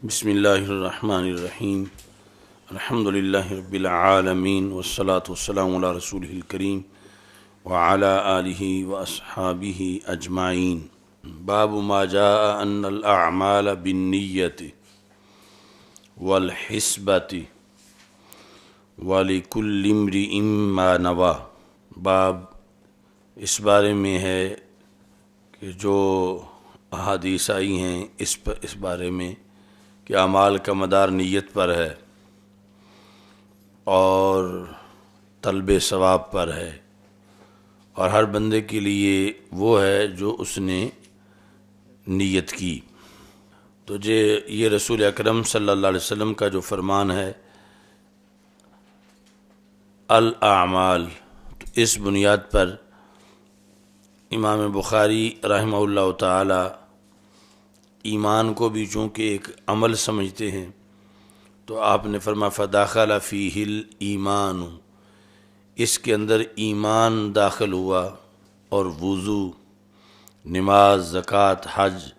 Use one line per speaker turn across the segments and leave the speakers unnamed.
بسم اللہ الرحمن الرحیم الحمد للہ رب العالمین والصلاة والسلام علی رسولہ الکریم وعلی آلہ واصحابہ اجمعین۔ باب ما جاء ان الاعمال بالنیت والحسبۃ ولکل امرئ ما نویٰ۔ باب اس بارے میں ہے کہ جو احادیث آئی ہیں اس بارے میں کہ اعمال کا مدار نیت پر ہے اور طلب ثواب پر ہے، اور ہر بندے کے لیے وہ ہے جو اس نے نیت کی۔ تو یہ رسول اکرم صلی اللہ علیہ وسلم کا جو فرمان ہے الاعمال، تو اس بنیاد پر امام بخاری رحمہ اللہ تعالی ایمان کو بھی چونکہ ایک عمل سمجھتے ہیں، تو آپ نے فرمایا فداخل فیہ الایمان، اس کے اندر ایمان داخل ہوا، اور وضو، نماز، زکوٰۃ، حج،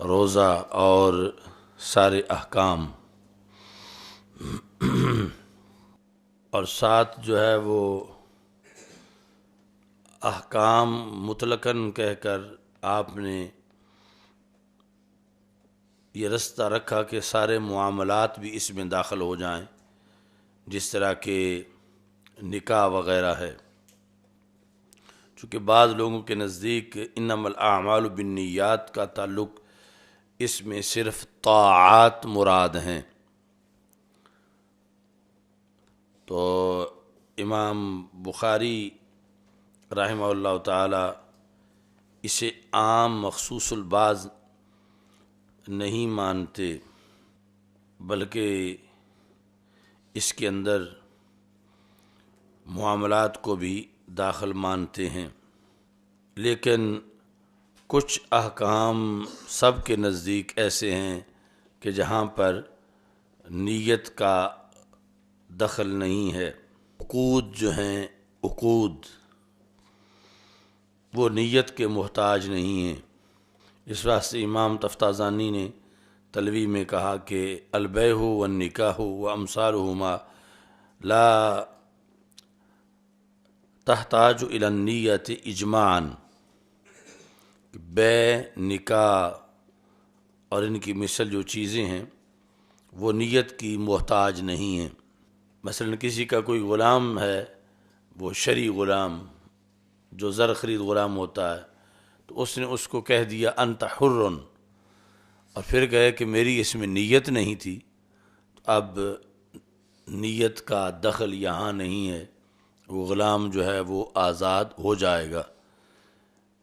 روزہ اور سارے احکام، اور ساتھ جو ہے وہ احکام مطلقاً کہہ کر آپ نے یہ رستہ رکھا کہ سارے معاملات بھی اس میں داخل ہو جائیں، جس طرح کہ نکاح وغیرہ ہے۔ چونکہ بعض لوگوں کے نزدیک انما الاعمال بالنیات کا تعلق اس میں صرف طاعات مراد ہیں، تو امام بخاری رحمہ اللہ تعالی اسے عام مخصوص البعض نہیں مانتے، بلکہ اس کے اندر معاملات کو بھی داخل مانتے ہیں۔ لیکن کچھ احکام سب کے نزدیک ایسے ہیں کہ جہاں پر نیت کا دخل نہیں ہے۔ عقود جو ہیں، عقود وہ نیت کے محتاج نہیں ہیں۔ اس واسطے امام تفتازانی نے تلوی میں کہا کہ البیع والنکاح وامثالہما لا تحتاج الی النیت اجماعا، بیع، نکاح اور ان کی مثل جو چیزیں ہیں وہ نیت کی محتاج نہیں ہیں۔ مثلا کسی کا کوئی غلام ہے، وہ شرعی غلام جو زر خرید غلام ہوتا ہے، تو اس نے اس کو کہہ دیا انت حر، اور پھر کہے کہ میری اس میں نیت نہیں تھی، تو اب نیت کا دخل یہاں نہیں ہے، وہ غلام جو ہے وہ آزاد ہو جائے گا۔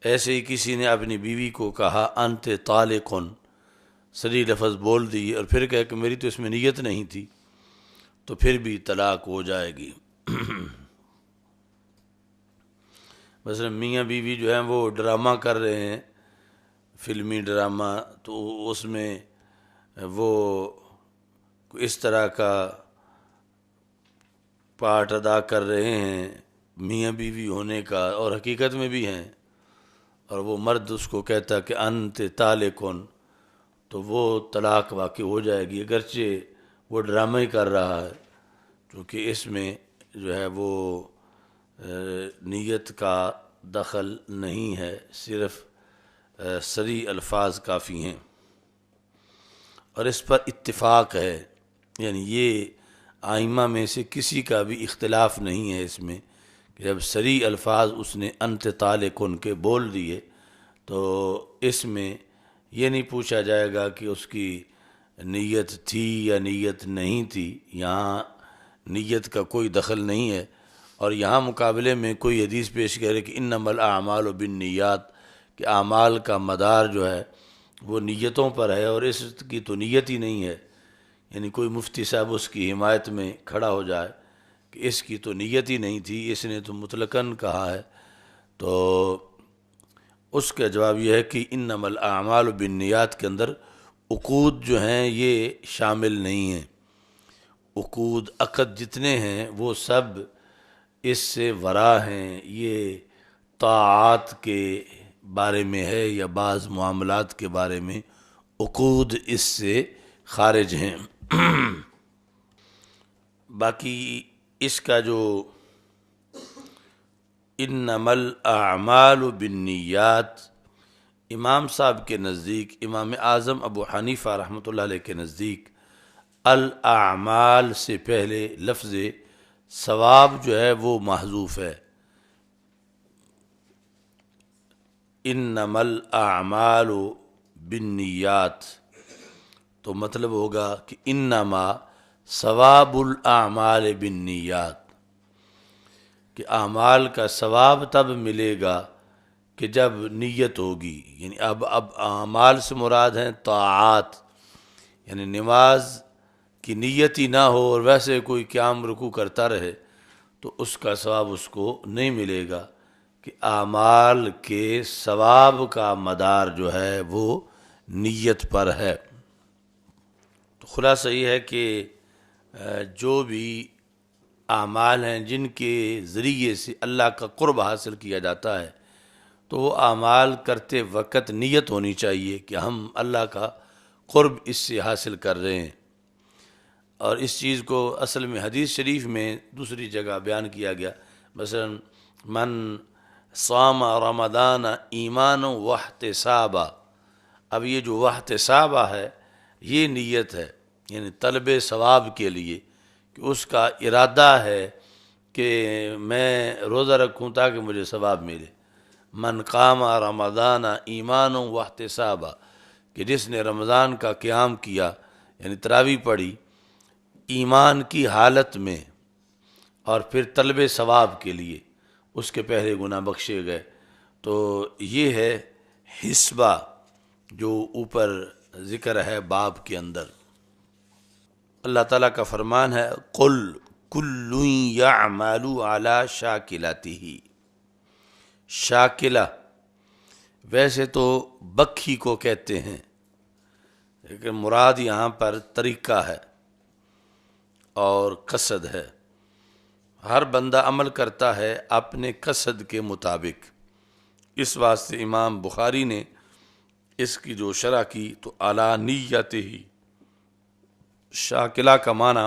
ایسے ہی کسی نے اپنی بیوی کو کہا انت طالق، صریح لفظ بول دی اور پھر کہے کہ میری تو اس میں نیت نہیں تھی، تو پھر بھی طلاق ہو جائے گی۔ مثلا میاں بیوی جو ہیں وہ ڈرامہ کر رہے ہیں، فلمی ڈرامہ، تو اس میں وہ اس طرح کا پارٹ ادا کر رہے ہیں میاں بیوی ہونے کا، اور حقیقت میں بھی ہیں، اور وہ مرد اس کو کہتا کہ انت طالق، تو وہ طلاق واقع ہو جائے گی، اگرچہ وہ ڈرامہ ہی کر رہا ہے، کیونکہ اس میں جو ہے وہ نیت کا دخل نہیں ہے، صرف صریح الفاظ کافی ہیں۔ اور اس پر اتفاق ہے، یعنی یہ ائمہ میں سے کسی کا بھی اختلاف نہیں ہے اس میں، کہ جب صریح الفاظ اس نے انت طالق کے بول دیے تو اس میں یہ نہیں پوچھا جائے گا کہ اس کی نیت تھی یا نیت نہیں تھی، یہاں نیت کا کوئی دخل نہیں ہے۔ اور یہاں مقابلے میں کوئی حدیث پیش کرے کہ انما الاعمال بالنیات، کہ اعمال کا مدار جو ہے وہ نیتوں پر ہے، اور اس کی تو نیت ہی نہیں ہے، یعنی کوئی مفتی صاحب اس کی حمایت میں کھڑا ہو جائے کہ اس کی تو نیت ہی نہیں تھی، اس نے تو مطلقاً کہا ہے، تو اس کا جواب یہ ہے کہ انما الاعمال بالنیات کے اندر عقود جو ہیں یہ شامل نہیں ہیں۔ عقود، عقد جتنے ہیں وہ سب اس سے ورا ہیں، یہ طاعات کے بارے میں ہے یا بعض معاملات کے بارے میں عقود اس سے خارج ہیں۔ باقی اس کا جو انما الاعمال بالنیات، امام صاحب کے نزدیک، امام اعظم ابو حنیفہ رحمۃ اللہ علیہ کے نزدیک، الاعمال سے پہلے لفظ ثواب جو ہے وہ محذوف ہے۔ انما الاعمال بالنیات، تو مطلب ہوگا کہ انما ثواب الاعمال بالنیات، کہ اعمال کا ثواب تب ملے گا کہ جب نیت ہوگی۔ یعنی اب اعمال سے مراد ہیں طاعات، یعنی نماز کی نیت ہی نہ ہو اور ویسے کوئی قیام رکوع کرتا رہے تو اس کا ثواب اس کو نہیں ملے گا، کہ اعمال کے ثواب کا مدار جو ہے وہ نیت پر ہے۔ تو خلاصہ یہ ہے کہ جو بھی اعمال ہیں جن کے ذریعے سے اللہ کا قرب حاصل کیا جاتا ہے، تو وہ اعمال کرتے وقت نیت ہونی چاہیے کہ ہم اللہ کا قرب اس سے حاصل کر رہے ہیں۔ اور اس چیز کو اصل میں حدیث شریف میں دوسری جگہ بیان کیا گیا، مثلا من صام رمضان ایمانا واحتسابا، اب یہ جو واحتسابا ہے یہ نیت ہے، یعنی طلب ثواب کے لیے، کہ اس کا ارادہ ہے کہ میں روزہ رکھوں تاکہ مجھے ثواب ملے۔ من قام رمضان ایمانا واحتسابا، کہ جس نے رمضان کا قیام کیا یعنی تراویح پڑھی ایمان کی حالت میں اور پھر طلب ثواب کے لیے، اس کے پہلے گناہ بخشے گئے۔ تو یہ ہے حسبہ جو اوپر ذکر ہے باب کے اندر۔ اللہ تعالیٰ کا فرمان ہے قل کل یعمل علی شاکلتہ۔ شاکلہ ویسے تو بکھی کو کہتے ہیں، لیکن مراد یہاں پر طریقہ ہے اور قصد ہے۔ ہر بندہ عمل کرتا ہے اپنے قصد کے مطابق، اس واسطے امام بخاری نے اس کی جو شرح کی تو علی نیتہ، شاکلہ کا معنی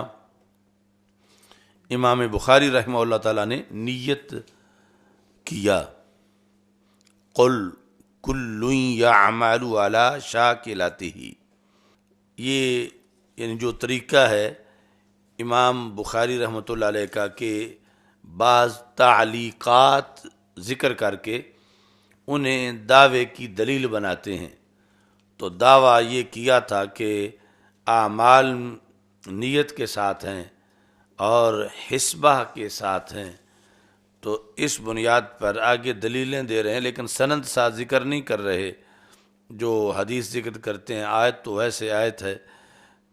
امام بخاری رحمہ اللہ تعالیٰ نے نیت کیا۔ قل کل یعمل علی شاکلتہ، یہ یعنی جو طریقہ ہے امام بخاری رحمۃ اللہ علیہ کا، کہ بعض تعلیقات ذکر کر کے انہیں دعوے کی دلیل بناتے ہیں۔ تو دعویٰ یہ کیا تھا کہ اعمال نیت کے ساتھ ہیں اور حسبہ کے ساتھ ہیں، تو اس بنیاد پر آگے دلیلیں دے رہے ہیں، لیکن سند ساتھ ذکر نہیں کر رہے۔ جو حدیث ذکر کرتے ہیں آیت تو ویسے آیت ہے،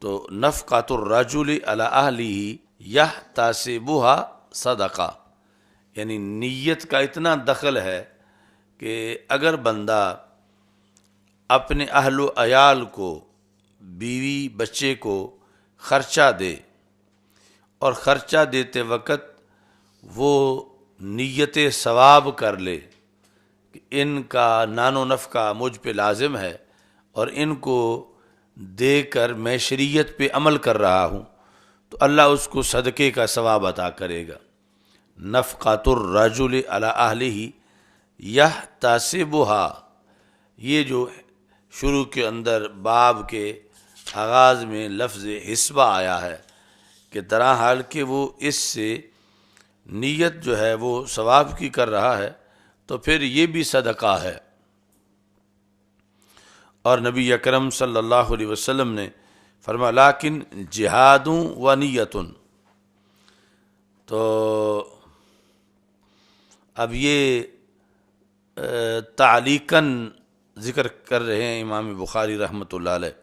تو نفقۃ الرجل علی اہلہ یحتسبها صدقہ، یعنی نیت کا اتنا دخل ہے کہ اگر بندہ اپنے اہل و عیال کو، بیوی بچے کو خرچہ دے اور خرچہ دیتے وقت وہ نیت ثواب کر لے کہ ان کا نان و نفقہ مجھ پہ لازم ہے اور ان کو دے کر میں شریعت پہ عمل کر رہا ہوں، تو اللہ اس کو صدقے کا ثواب عطا کرے گا۔ نفقۃ الرجل علی اہلہ یحتسبها، یہ جو شروع کے اندر باب کے آغاز میں لفظ حسبہ آیا ہے کہ درا حال کہ وہ اس سے نیت جو ہے وہ ثواب کی کر رہا ہے، تو پھر یہ بھی صدقہ ہے۔ اور نبی اکرم صلی اللہ علیہ وسلم نے فرمایا لیکن جہاد و نیت، تو اب یہ تعلیقاً ذکر کر رہے ہیں امام بخاری رحمۃ اللہ علیہ،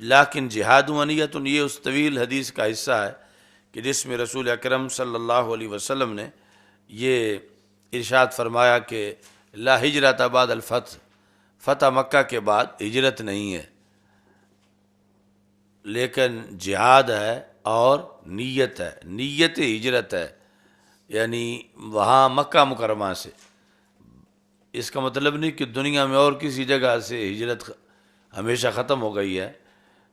لیکن جہاد و نیت، یہ اس طویل حدیث کا حصہ ہے کہ جس میں رسول اکرم صلی اللہ علیہ وسلم نے یہ ارشاد فرمایا کہ لا ہجرت بعد الفتح، فتح مکہ کے بعد ہجرت نہیں ہے، لیکن جہاد ہے اور نیت ہے، نیت ہجرت ہے، یعنی وہاں مکہ مکرمہ سے اس کا مطلب نہیں کہ دنیا میں اور کسی جگہ سے ہجرت ہمیشہ ختم ہو گئی ہے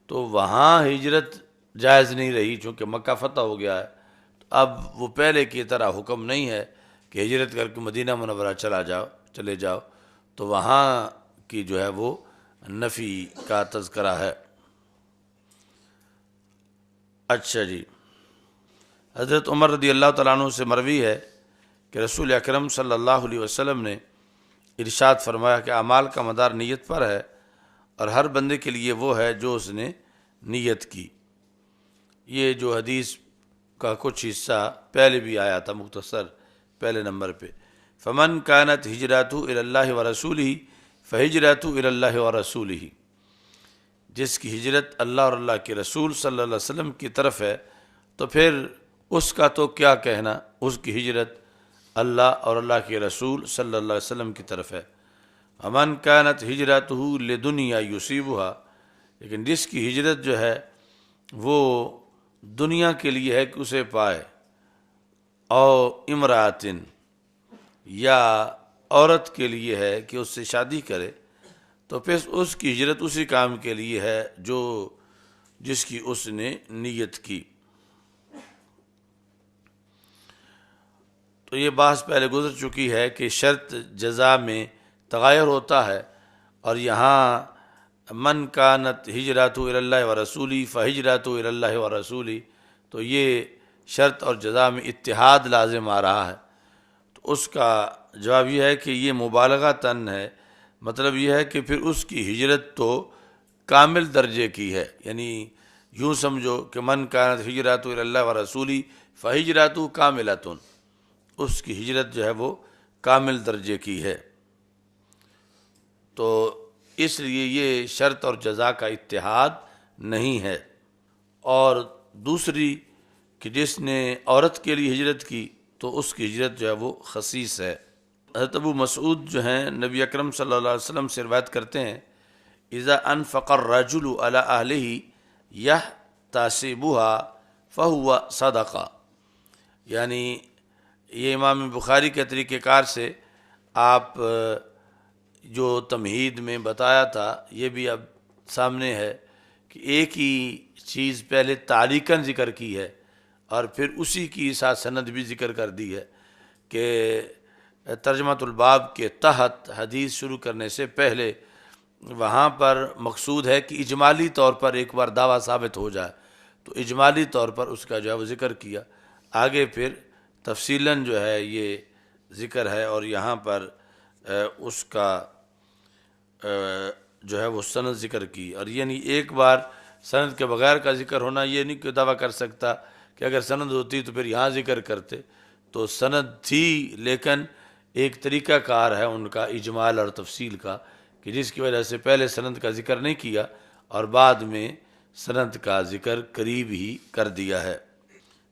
تو وہاں ہجرت جائز نہیں رہی، چونکہ مکہ فتح ہو گیا ہے، تو اب وہ پہلے کی طرح حکم نہیں ہے کہ ہجرت کر کے مدینہ منورہ چلے جاؤ، تو وہاں کی جو ہے وہ نفی کا تذکرہ ہے۔ اچھا جی، حضرت عمر رضی اللہ تعالیٰ عنہ سے مروی ہے کہ رسول اکرم صلی اللہ علیہ وسلم نے ارشاد فرمایا کہ اعمال کا مدار نیت پر ہے، اور ہر بندے کے لیے وہ ہے جو اس نے نیت کی۔ یہ جو حدیث کا کچھ حصہ پہلے بھی آیا تھا مختصر پہلے نمبر پہ، فمن کانت ہجرتہ الی اللہ ورسولہ فہجرتہ الی اللہ ورسولہ، جس کی ہجرت اللہ اور اللہ کے رسول صلی اللہ علیہ وسلم کی طرف ہے تو پھر اس کا تو کیا کہنا، اس کی ہجرت اللہ اور اللہ کے رسول صلی اللہ علیہ وسلم کی طرف ہے۔ امن کانت ہجرتہ لدنیا یصیبھا، لیکن جس کی ہجرت جو ہے وہ دنیا کے لیے ہے کہ اسے پائے، او امراتن، یا عورت کے لیے ہے کہ اس سے شادی کرے، تو پھر اس کی ہجرت اسی کام کے لیے ہے جس کی اس نے نیت کی۔ تو یہ بحث پہلے گزر چکی ہے کہ شرط جزا میں تغیر ہوتا ہے، اور یہاں من کانت ہجرتہ الی اللہ ورسولہ فہجرتہ الی اللہ ورسولہ، تو یہ شرط اور جزا میں اتحاد لازم آ رہا ہے۔ تو اس کا جواب یہ ہے کہ یہ مبالغتاً ہے، مطلب یہ ہے کہ پھر اس کی ہجرت تو کامل درجے کی ہے، یعنی یوں سمجھو کہ من کانت ہجرتہ الی اللہ ورسولہ فہجرتہ کاملۃ، اس کی ہجرت جو ہے وہ کامل درجے کی ہے۔ تو اس لیے یہ شرط اور جزا کا اتحاد نہیں ہے۔ اور دوسری کہ جس نے عورت کے لیے ہجرت کی تو اس کی ہجرت جو ہے وہ خصیص ہے۔ حضرت ابو مسعود جو ہیں نبی اکرم صلی اللہ علیہ وسلم سے روایت کرتے ہیں، اذا انفق الرجل علی اہلہ یحتسبها فہو صدقہ، یعنی یہ امام بخاری کے طریقہ کار سے آپ جو تمہید میں بتایا تھا یہ بھی اب سامنے ہے کہ ایک ہی چیز پہلے تعلیقاً ذکر کی ہے اور پھر اسی کی ساتھ سند بھی ذکر کر دی ہے کہ ترجمۃ الباب کے تحت حدیث شروع کرنے سے پہلے وہاں پر مقصود ہے کہ اجمالی طور پر ایک بار دعویٰ ثابت ہو جائے، تو اجمالی طور پر اس کا جو ہے وہ ذکر کیا، آگے پھر تفصیلاً جو ہے یہ ذکر ہے، اور یہاں پر اس کا جو ہے وہ سند ذکر کی۔ اور یعنی ایک بار سند کے بغیر کا ذکر ہونا یہ نہیں کہ دعویٰ کر سکتا کہ اگر سند ہوتی تو پھر یہاں ذکر کرتے، تو سند تھی لیکن ایک طریقہ کار ہے ان کا اجمال اور تفصیل کا کہ جس کی وجہ سے پہلے سند کا ذکر نہیں کیا اور بعد میں سند کا ذکر قریب ہی کر دیا ہے۔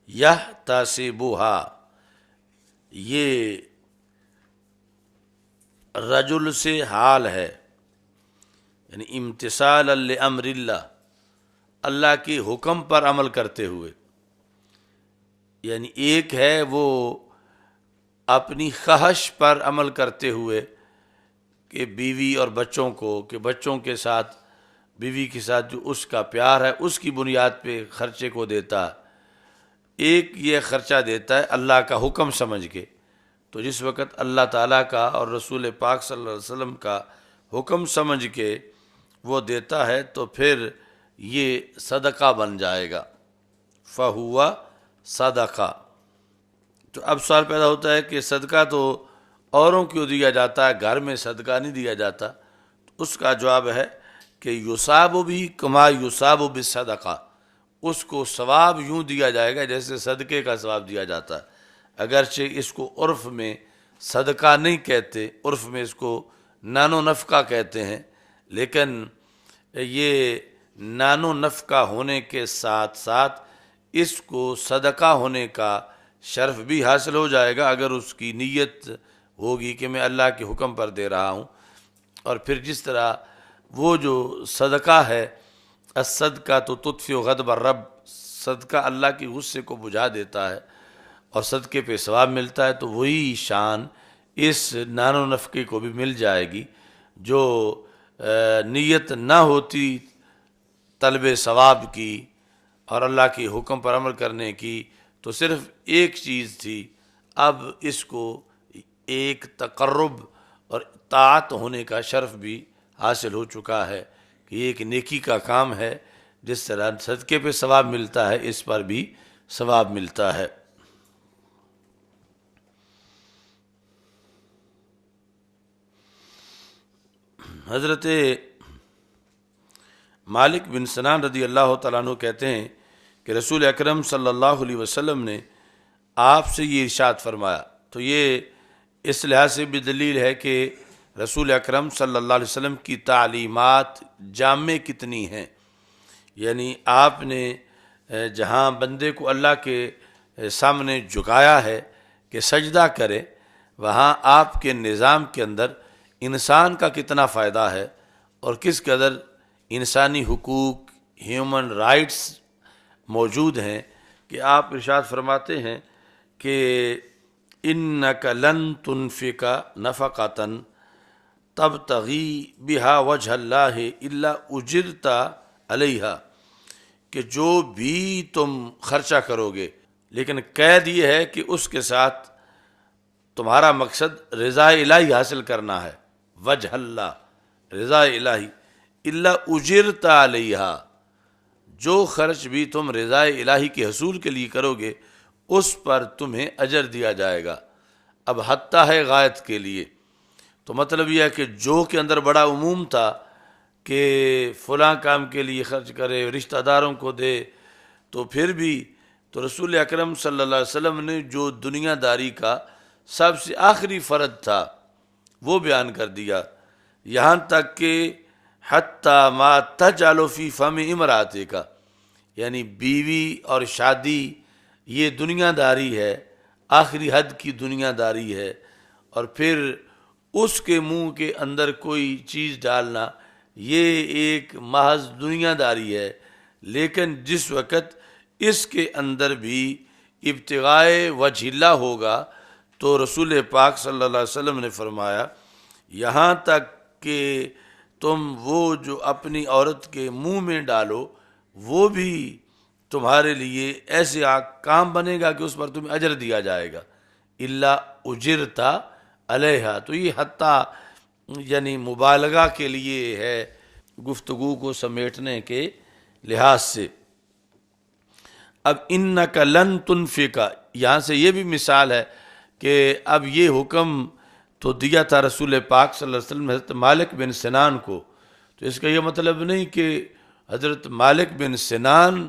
یحتسبھا، یہ رجل سے حال ہے، یعنی امتثالا لامر اللہ، اللہ کے حکم پر عمل کرتے ہوئے، یعنی ایک ہے وہ اپنی خواہش پر عمل کرتے ہوئے کہ بیوی اور بچوں کے ساتھ بیوی کے ساتھ جو اس کا پیار ہے اس کی بنیاد پہ خرچے کو دیتا ہے، ایک یہ خرچہ دیتا ہے اللہ کا حکم سمجھ کے، تو جس وقت اللہ تعالیٰ کا اور رسول پاک صلی اللہ علیہ وسلم کا حکم سمجھ کے وہ دیتا ہے تو پھر یہ صدقہ بن جائے گا، فہو صدقہ۔ تو اب سوال پیدا ہوتا ہے کہ صدقہ تو اوروں کیوں دیا جاتا ہے، گھر میں صدقہ نہیں دیا جاتا؟ اس کا جواب ہے کہ یصاب بھی کما یصاب بالصدقہ، اس کو ثواب یوں دیا جائے گا جیسے صدقے کا ثواب دیا جاتا ہے، اگرچہ اس کو عرف میں صدقہ نہیں کہتے، عرف میں اس کو نان و نفقہ کہتے ہیں، لیکن یہ نان و نفقہ ہونے کے ساتھ ساتھ اس کو صدقہ ہونے کا شرف بھی حاصل ہو جائے گا اگر اس کی نیت ہوگی کہ میں اللہ کے حکم پر دے رہا ہوں۔ اور پھر جس طرح وہ جو صدقہ ہے، الصدقہ تو تطفئ غضب الرب، صدقہ اللہ کی غصے کو بجھا دیتا ہے اور صدقے پہ ثواب ملتا ہے، تو وہی شان اس نان و نفقے کو بھی مل جائے گی۔ جو نیت نہ ہوتی طلب ثواب کی اور اللہ کے حکم پر عمل کرنے کی، تو صرف ایک چیز تھی، اب اس کو ایک تقرب اور طاعت ہونے کا شرف بھی حاصل ہو چکا ہے کہ یہ ایک نیکی کا کام ہے، جس طرح صدقے پہ ثواب ملتا ہے اس پر بھی ثواب ملتا ہے۔ حضرت مالک بن سنان رضی اللہ تعالیٰ عنہ کہتے ہیں کہ رسول اکرم صلی اللہ علیہ وسلم نے آپ سے یہ ارشاد فرمایا، تو یہ اس لحاظ سے بھی دلیل ہے کہ رسول اکرم صلی اللہ علیہ وسلم کی تعلیمات جامع کتنی ہیں۔ یعنی آپ نے جہاں بندے کو اللہ کے سامنے جھکایا ہے کہ سجدہ کرے، وہاں آپ کے نظام کے اندر انسان کا کتنا فائدہ ہے اور کس قدر انسانی حقوق، ہیومن رائٹس موجود ہیں، کہ آپ ارشاد فرماتے ہیں کہ اِنَّكَ لَن تُنْفِقَ نَفَقَةً تَبْتَغِي بِهَا وَجْهَ اللَّهِ إِلَّا أُجِرْتَ عَلَيْهَا، کہ جو بھی تم خرچہ کرو گے، لیکن قید یہ ہے کہ اس کے ساتھ تمہارا مقصد رضا الہی حاصل کرنا ہے، وجہ اللہ، رضا الہی، الا اجرت علیہا، جو خرچ بھی تم رضا الہی کے حصول کے لیے کرو گے اس پر تمہیں اجر دیا جائے گا۔ اب حتیٰ ہے غایت کے لیے، تو مطلب یہ ہے کہ جو کے اندر بڑا عموم تھا کہ فلاں کام کے لیے خرچ کرے، رشتہ داروں کو دے، تو پھر بھی تو رسول اکرم صلی اللہ علیہ وسلم نے جو دنیا داری کا سب سے آخری فرض تھا وہ بیان کر دیا، یہاں تک کہ حتیٰ ما تجعل فی فم امرأتک کا، یعنی بیوی اور شادی یہ دنیا داری ہے، آخری حد کی دنیا داری ہے، اور پھر اس کے منہ کے اندر کوئی چیز ڈالنا یہ ایک محض دنیا داری ہے۔ لیکن جس وقت اس کے اندر بھی ابتغائے وجہ اللہ ہوگا تو رسول پاک صلی اللہ علیہ وسلم نے فرمایا یہاں تک کہ تم وہ جو اپنی عورت کے منہ میں ڈالو وہ بھی تمہارے لیے ایسے کام بنے گا کہ اس پر تمہیں اجر دیا جائے گا، الا اجرتا علیہا۔ تو یہ حتیٰ یعنی مبالغہ کے لیے ہے گفتگو کو سمیٹنے کے لحاظ سے۔ اب انک لن تنفق، یہاں سے یہ بھی مثال ہے کہ اب یہ حکم تو دیا تھا رسول پاک صلی اللہ علیہ وسلم حضرت مالک بن سنان کو، تو اس کا یہ مطلب نہیں کہ حضرت مالک بن سنان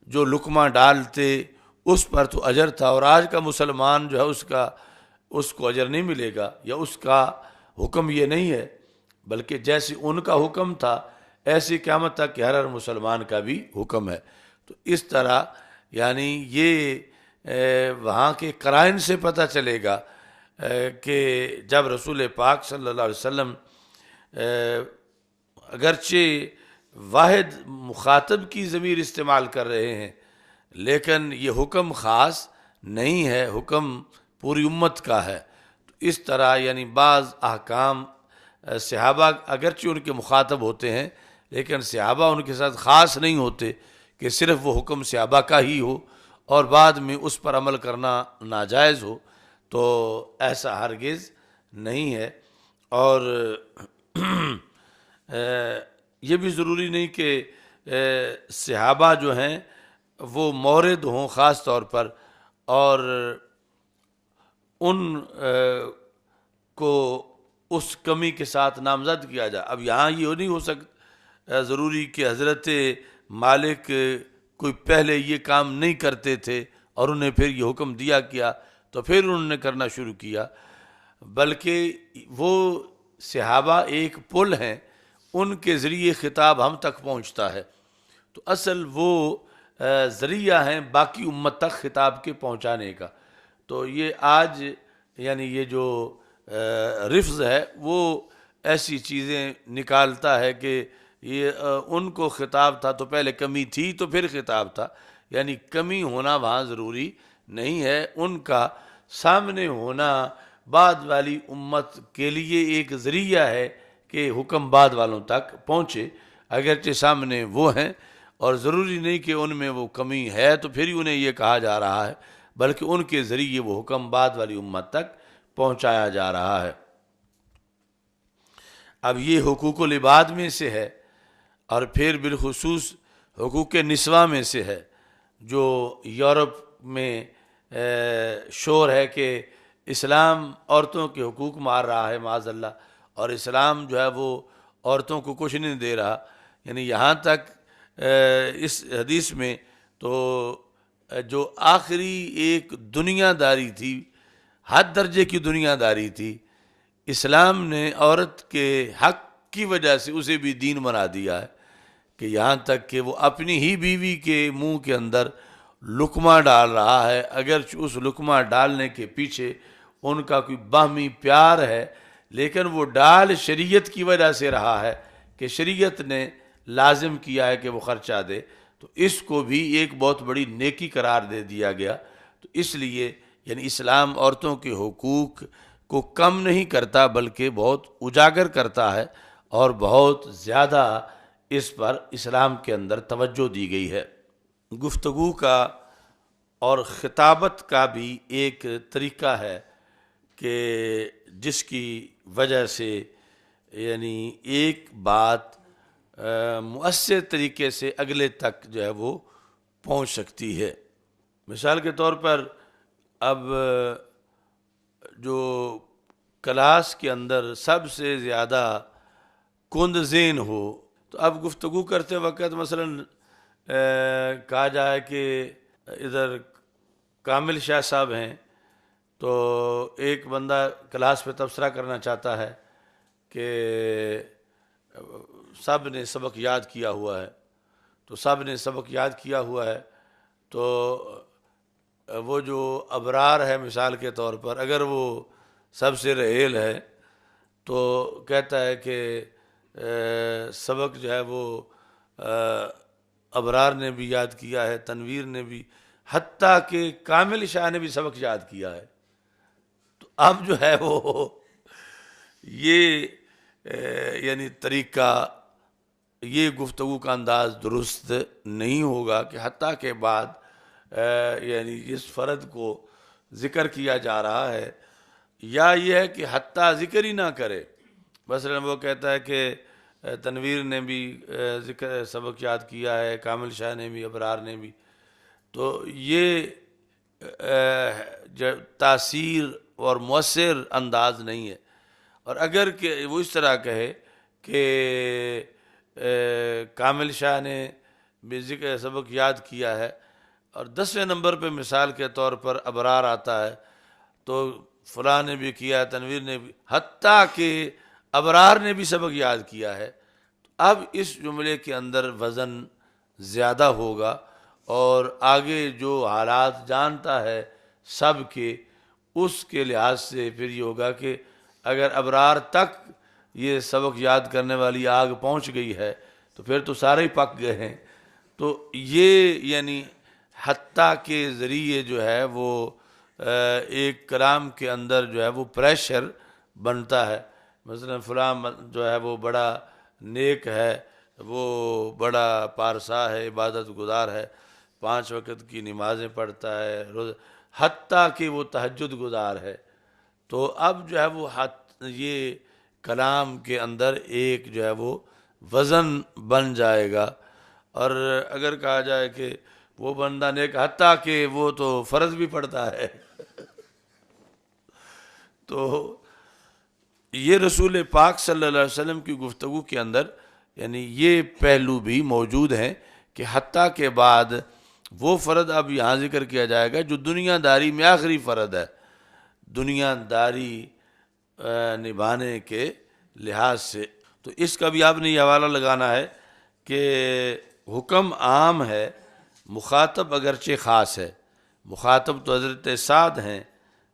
جو لقمہ ڈالتے اس پر تو اجر تھا، اور آج کا مسلمان جو ہے اس کو اجر نہیں ملے گا، یا اس کا حکم یہ نہیں ہے، بلکہ جیسے ان کا حکم تھا ایسی قیامت تک کہ ہر مسلمان کا بھی حکم ہے۔ تو اس طرح یعنی یہ وہاں کے قرائن سے پتہ چلے گا کہ جب رسول پاک صلی اللہ علیہ وسلم اگرچہ واحد مخاطب کی ضمیر استعمال کر رہے ہیں لیکن یہ حکم خاص نہیں ہے، حکم پوری امت کا ہے۔ تو اس طرح یعنی بعض احکام صحابہ اگرچہ ان کے مخاطب ہوتے ہیں لیکن صحابہ ان کے ساتھ خاص نہیں ہوتے کہ صرف وہ حکم صحابہ کا ہی ہو اور بعد میں اس پر عمل کرنا ناجائز ہو، تو ایسا ہرگز نہیں ہے۔ اور یہ بھی ضروری نہیں کہ صحابہ جو ہیں وہ مورد ہوں خاص طور پر اور ان کو اس کمی کے ساتھ نامزد کیا جائے۔ اب یہاں یہ نہیں ہو سکتا ضروری کہ حضرت مالک کوئی پہلے یہ کام نہیں کرتے تھے اور انہیں پھر یہ حکم دیا کیا تو پھر انہوں نے کرنا شروع کیا، بلکہ وہ صحابہ ایک پل ہیں، ان کے ذریعے خطاب ہم تک پہنچتا ہے، تو اصل وہ ذریعہ ہیں باقی امت تک خطاب کے پہنچانے کا۔ تو یہ آج یعنی یہ جو رفض ہے وہ ایسی چیزیں نکالتا ہے کہ یہ ان کو خطاب تھا تو پہلے کمی تھی تو پھر خطاب تھا، یعنی کمی ہونا وہاں ضروری نہیں ہے، ان کا سامنے ہونا بعد والی امت کے لیے ایک ذریعہ ہے کہ حکم بعد والوں تک پہنچے، اگرچہ سامنے وہ ہیں، اور ضروری نہیں کہ ان میں وہ کمی ہے تو پھر ہی انہیں یہ کہا جا رہا ہے، بلکہ ان کے ذریعے وہ حکم بعد والی امت تک پہنچایا جا رہا ہے۔ اب یہ حقوق العباد میں سے ہے، اور پھر بالخصوص حقوق نسواں میں سے ہے، جو یورپ میں شور ہے کہ اسلام عورتوں کے حقوق مار رہا ہے معاذ اللہ، اور اسلام جو ہے وہ عورتوں کو کچھ نہیں دے رہا۔ یعنی یہاں تک اس حدیث میں تو جو آخری ایک دنیا داری تھی، حد درجے کی دنیا داری تھی، اسلام نے عورت کے حق کی وجہ سے اسے بھی دین بنا دیا ہے، کہ یہاں تک کہ وہ اپنی ہی بیوی کے منہ کے اندر لقمہ ڈال رہا ہے، اگرچہ اس لقمہ ڈالنے کے پیچھے ان کا کوئی باہمی پیار ہے، لیکن وہ ڈال شریعت کی وجہ سے رہا ہے کہ شریعت نے لازم کیا ہے کہ وہ خرچہ دے، تو اس کو بھی ایک بہت بڑی نیکی قرار دے دیا گیا۔ تو اس لیے یعنی اسلام عورتوں کے حقوق کو کم نہیں کرتا بلکہ بہت اجاگر کرتا ہے، اور بہت زیادہ اس پر اسلام کے اندر توجہ دی گئی ہے۔ گفتگو کا اور خطابت کا بھی ایک طریقہ ہے کہ جس کی وجہ سے یعنی ایک بات مؤثر طریقے سے اگلے تک جو ہے وہ پہنچ سکتی ہے۔ مثال کے طور پر اب جو کلاس کے اندر سب سے زیادہ کند ذہن ہو، تو اب گفتگو کرتے وقت مثلا کہا جائے کہ ادھر کامل شاہ صاحب ہیں، تو ایک بندہ کلاس پہ تبصرہ کرنا چاہتا ہے کہ سب نے سبق یاد کیا ہوا ہے، تو سب نے سبق یاد کیا ہوا ہے، تو وہ جو ابرار ہے مثال کے طور پر، اگر وہ سب سے رحیل ہے تو کہتا ہے کہ سبق جو ہے وہ ابرار نے بھی یاد کیا ہے، تنویر نے بھی، حتیٰ کہ کامل شاہ نے بھی سبق یاد کیا ہے۔ تو اب جو ہے وہ یہ یعنی طریقہ، یہ گفتگو کا انداز درست نہیں ہوگا کہ حتیٰ کے بعد یعنی اس فرد کو ذکر کیا جا رہا ہے، یا یہ ہے کہ حتیٰ ذکر ہی نہ کرے۔ مثلا وہ کہتا ہے کہ تنویر نے بھی ذکر سبق یاد کیا ہے، کامل شاہ نے بھی، ابرار نے بھی، تو یہ تاثیر اور مؤثر انداز نہیں ہے۔ اور اگر کہ وہ اس طرح کہے کہ کامل شاہ نے بھی ذکر سبق یاد کیا ہے، اور 10ویں نمبر پہ مثال کے طور پر ابرار آتا ہے، تو فلاں نے بھی کیا، تنویر نے بھی، حتیٰ کہ ابرار نے بھی سبق یاد کیا ہے، اب اس جملے کے اندر وزن زیادہ ہوگا، اور آگے جو حالات جانتا ہے سب کے، اس کے لحاظ سے پھر یہ ہوگا کہ اگر ابرار تک یہ سبق یاد کرنے والی آگ پہنچ گئی ہے تو پھر تو سارے ہی پک گئے ہیں۔ تو یہ یعنی حتیٰ کے ذریعے جو ہے وہ ایک کلام کے اندر جو ہے وہ پریشر بنتا ہے۔ مثلا فلاں جو ہے وہ بڑا نیک ہے، وہ بڑا پارسا ہے، عبادت گزار ہے، 5 وقت کی نمازیں پڑھتا ہے، روز، حتیٰ کہ وہ تہجد گزار ہے، تو اب جو ہے وہ یہ کلام کے اندر ایک جو ہے وہ وزن بن جائے گا۔ اور اگر کہا جائے کہ وہ بندہ نیک، حتیٰ کہ وہ تو فرض بھی پڑھتا ہے، تو یہ رسول پاک صلی اللہ علیہ وسلم کی گفتگو کے اندر یعنی یہ پہلو بھی موجود ہیں کہ حتیٰ کے بعد وہ فرد اب یہاں ذکر کیا جائے گا جو دنیا داری میں آخری فرد ہے، دنیا داری نبھانے کے لحاظ سے۔ تو اس کا بھی آپ نے یہ حوالہ لگانا ہے کہ حکم عام ہے، مخاطب اگرچہ خاص ہے۔ مخاطب تو حضرت سعد ہیں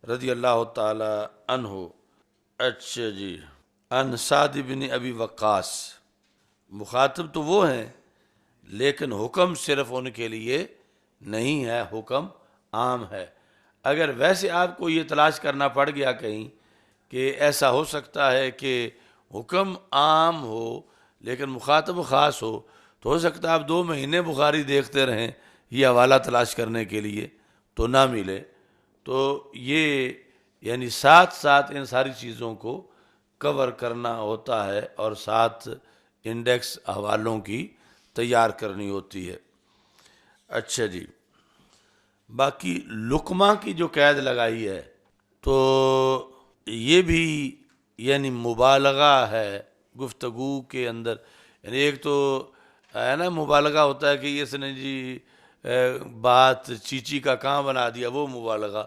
رضی اللہ تعالی عنہ۔ اچھا جی، ان سعد بن ابی وقاص، مخاطب تو وہ ہیں لیکن حکم صرف ان کے لیے نہیں ہے، حکم عام ہے۔ اگر ویسے آپ کو یہ تلاش کرنا پڑ گیا کہیں کہ ایسا ہو سکتا ہے کہ حکم عام ہو لیکن مخاطب خاص ہو سکتا ہے آپ 2 مہینے بخاری دیکھتے رہیں یہ حوالہ تلاش کرنے کے لیے تو نہ ملے. تو یہ یعنی ساتھ ساتھ ان ساری چیزوں کو کور کرنا ہوتا ہے اور ساتھ انڈیکس حوالوں کی تیار کرنی ہوتی ہے. اچھا جی، باقی لقمہ کی جو قید لگائی ہے تو یہ بھی یعنی مبالغہ ہے گفتگو کے اندر. یعنی ایک تو ہے نا مبالغہ ہوتا ہے کہ اس نے جی بات چیچی کا کہاں بنا دیا، وہ مبالغہ.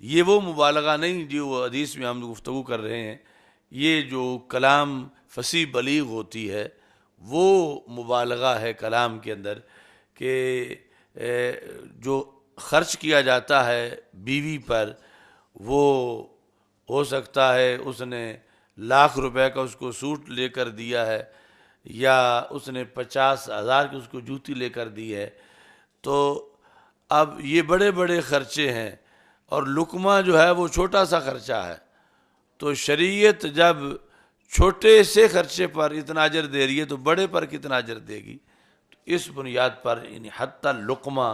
یہ وہ مبالغہ نہیں جو حدیث میں ہم گفتگو کر رہے ہیں. یہ جو کلام فصیح بلیغ ہوتی ہے وہ مبالغہ ہے کلام کے اندر، کہ جو خرچ کیا جاتا ہے بیوی پر وہ ہو سکتا ہے اس نے ₹1,00,000 کا اس کو سوٹ لے کر دیا ہے یا اس نے 50,000 کی اس کو جوتی لے کر دی ہے. تو اب یہ بڑے بڑے خرچے ہیں اور لقمہ جو ہے وہ چھوٹا سا خرچہ ہے. تو شریعت جب چھوٹے سے خرچے پر اتنا اجر دے رہی ہے تو بڑے پر کتنا اجر دے گی. تو اس بنیاد پر یعنی حتی لقمہ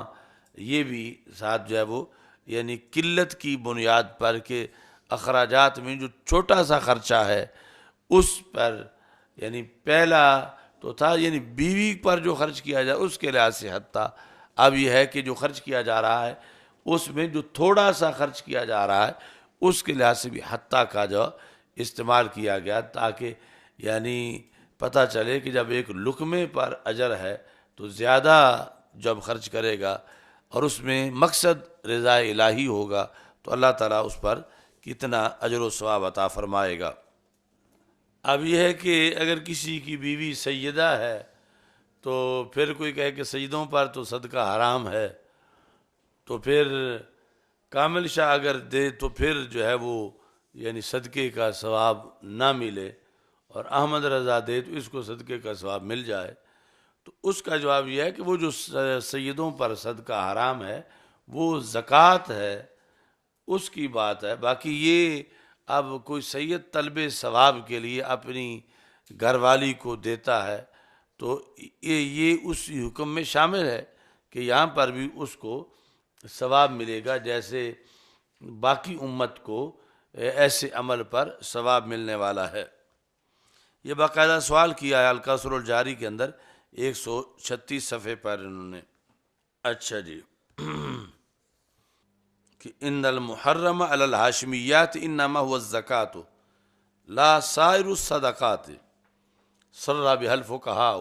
یہ بھی ساتھ جو ہے وہ یعنی قلت کی بنیاد پر کہ اخراجات میں جو چھوٹا سا خرچہ ہے اس پر یعنی پہلا تو تھا یعنی بیوی پر جو خرچ کیا جائے اس کے لحاظ سے حتی. اب یہ ہے کہ جو خرچ کیا جا رہا ہے اس میں جو تھوڑا سا خرچ کیا جا رہا ہے اس کے لحاظ سے بھی حتی کا جو استعمال کیا گیا تاکہ یعنی پتہ چلے کہ جب ایک لقمے پر اجر ہے تو زیادہ جب خرچ کرے گا اور اس میں مقصد رضا الہی ہوگا تو اللہ تعالیٰ اس پر کتنا اجر و ثواب عطا فرمائے گا. اب یہ ہے کہ اگر کسی کی بیوی سیدہ ہے تو پھر کوئی کہے کہ سیدوں پر تو صدقہ حرام ہے تو پھر کامل شاہ اگر دے تو پھر جو ہے وہ یعنی صدقے کا ثواب نہ ملے اور احمد رضا دے تو اس کو صدقے کا ثواب مل جائے. تو اس کا جواب یہ ہے کہ وہ جو سیدوں پر صدقہ حرام ہے وہ زکوٰۃ ہے اس کی بات ہے. باقی یہ اب کوئی سید طلب ثواب کے لیے اپنی گھر والی کو دیتا ہے تو یہ اس حکم میں شامل ہے کہ یہاں پر بھی اس کو ثواب ملے گا جیسے باقی امت کو ایسے عمل پر ثواب ملنے والا ہے. یہ باقاعدہ سوال کیا ہے الکوثر الجاری کے اندر 136 صفحے پر انہوں نے. اچھا جی، کہ ان المحرم علی الہاشمیات انما هو الزکوۃ لا سائر الصدقات سر بہ الفقہاء،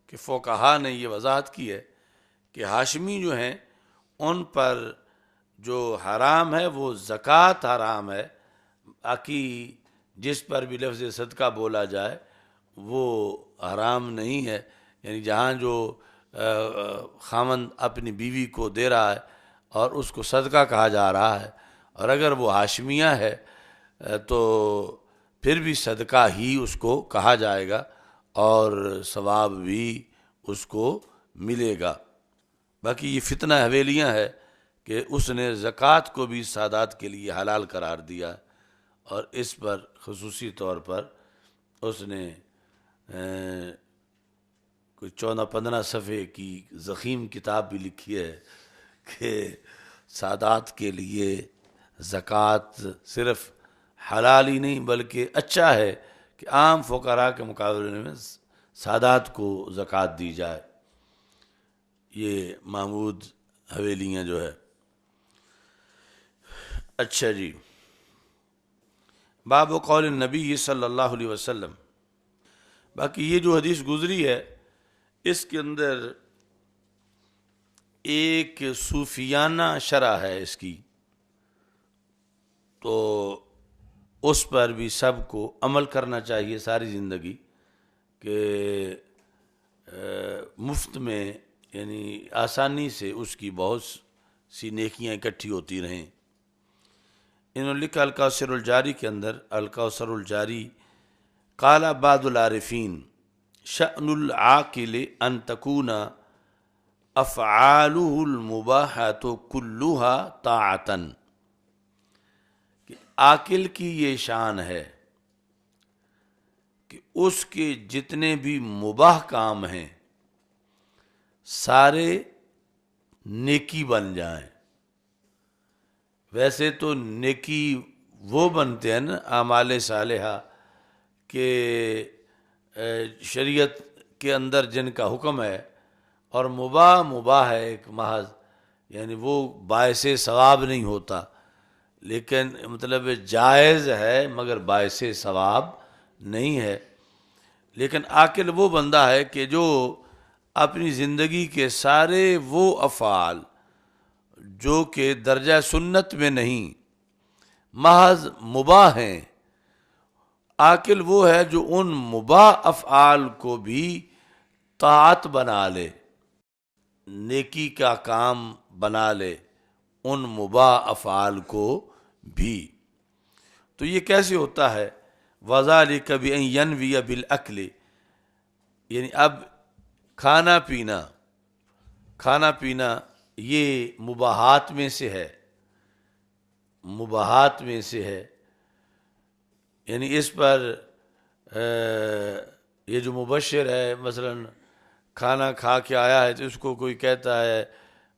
کہ فقہا نے یہ وضاحت کی ہے کہ ہاشمی جو ہیں ان پر جو حرام ہے وہ زکوٰۃ حرام ہے. باقی جس پر بھی لفظ صدقہ بولا جائے وہ حرام نہیں ہے. یعنی جہاں جو خاوند اپنی بیوی کو دے رہا ہے اور اس کو صدقہ کہا جا رہا ہے اور اگر وہ ہاشمیہ ہے تو پھر بھی صدقہ ہی اس کو کہا جائے گا اور ثواب بھی اس کو ملے گا. باقی یہ فتنہ حویلیاں ہے کہ اس نے زکوٰۃ کو بھی سادات کے لیے حلال قرار دیا اور اس پر خصوصی طور پر اس نے کوئی 14-15 صفحے کی ضخیم کتاب بھی لکھی ہے کہ سادات کے لیے زکوٰۃ صرف حلال ہی نہیں بلکہ اچھا ہے کہ عام فقراء کے مقابلے میں سادات کو زکوٰۃ دی جائے. یہ محمود حویلیاں جو ہے. اچھا جی، باب قول النبی صلی اللہ علیہ وسلم. باقی یہ جو حدیث گزری ہے اس کے اندر ایک صوفیانہ شرح ہے اس کی، تو اس پر بھی سب کو عمل کرنا چاہیے ساری زندگی کہ مفت میں یعنی آسانی سے اس کی بہت سی نیکیاں اکٹھی ہوتی رہیں. انہوں نے لکھا الکوثر الجاری کے اندر، الکوثر الجاری، قال بعض العارفین شأن العاقل ان تکون افعالہ المباحۃ کلھا طاعۃ، کہ عاقل کی یہ شان ہے کہ اس کے جتنے بھی مباح کام ہیں سارے نیکی بن جائیں. ویسے تو نیکی وہ بنتے ہیں نا اعمال صالحہ کہ شریعت کے اندر جن کا حکم ہے، اور مباح ہے ایک محض، یعنی وہ باعث ثواب نہیں ہوتا، لیکن مطلب جائز ہے مگر باعث ثواب نہیں ہے. لیکن عاقل وہ بندہ ہے کہ جو اپنی زندگی کے سارے وہ افعال جو کہ درجہ سنت میں نہیں، محض مباح ہیں، عاقل وہ ہے جو ان مباح افعال کو بھی طاعت بنا لے، نیکی کا کام بنا لے ان مباح افعال کو بھی. تو یہ کیسے ہوتا ہے؟ وَذَلِكَ بِأَن يَنْوِيَ بِالْأَكْلِ، یعنی اب کھانا پینا یہ مباحات میں سے ہے. یعنی اس پر یہ جو مبشر ہے مثلا کھانا کھا کے آیا ہے تو اس کو کوئی کہتا ہے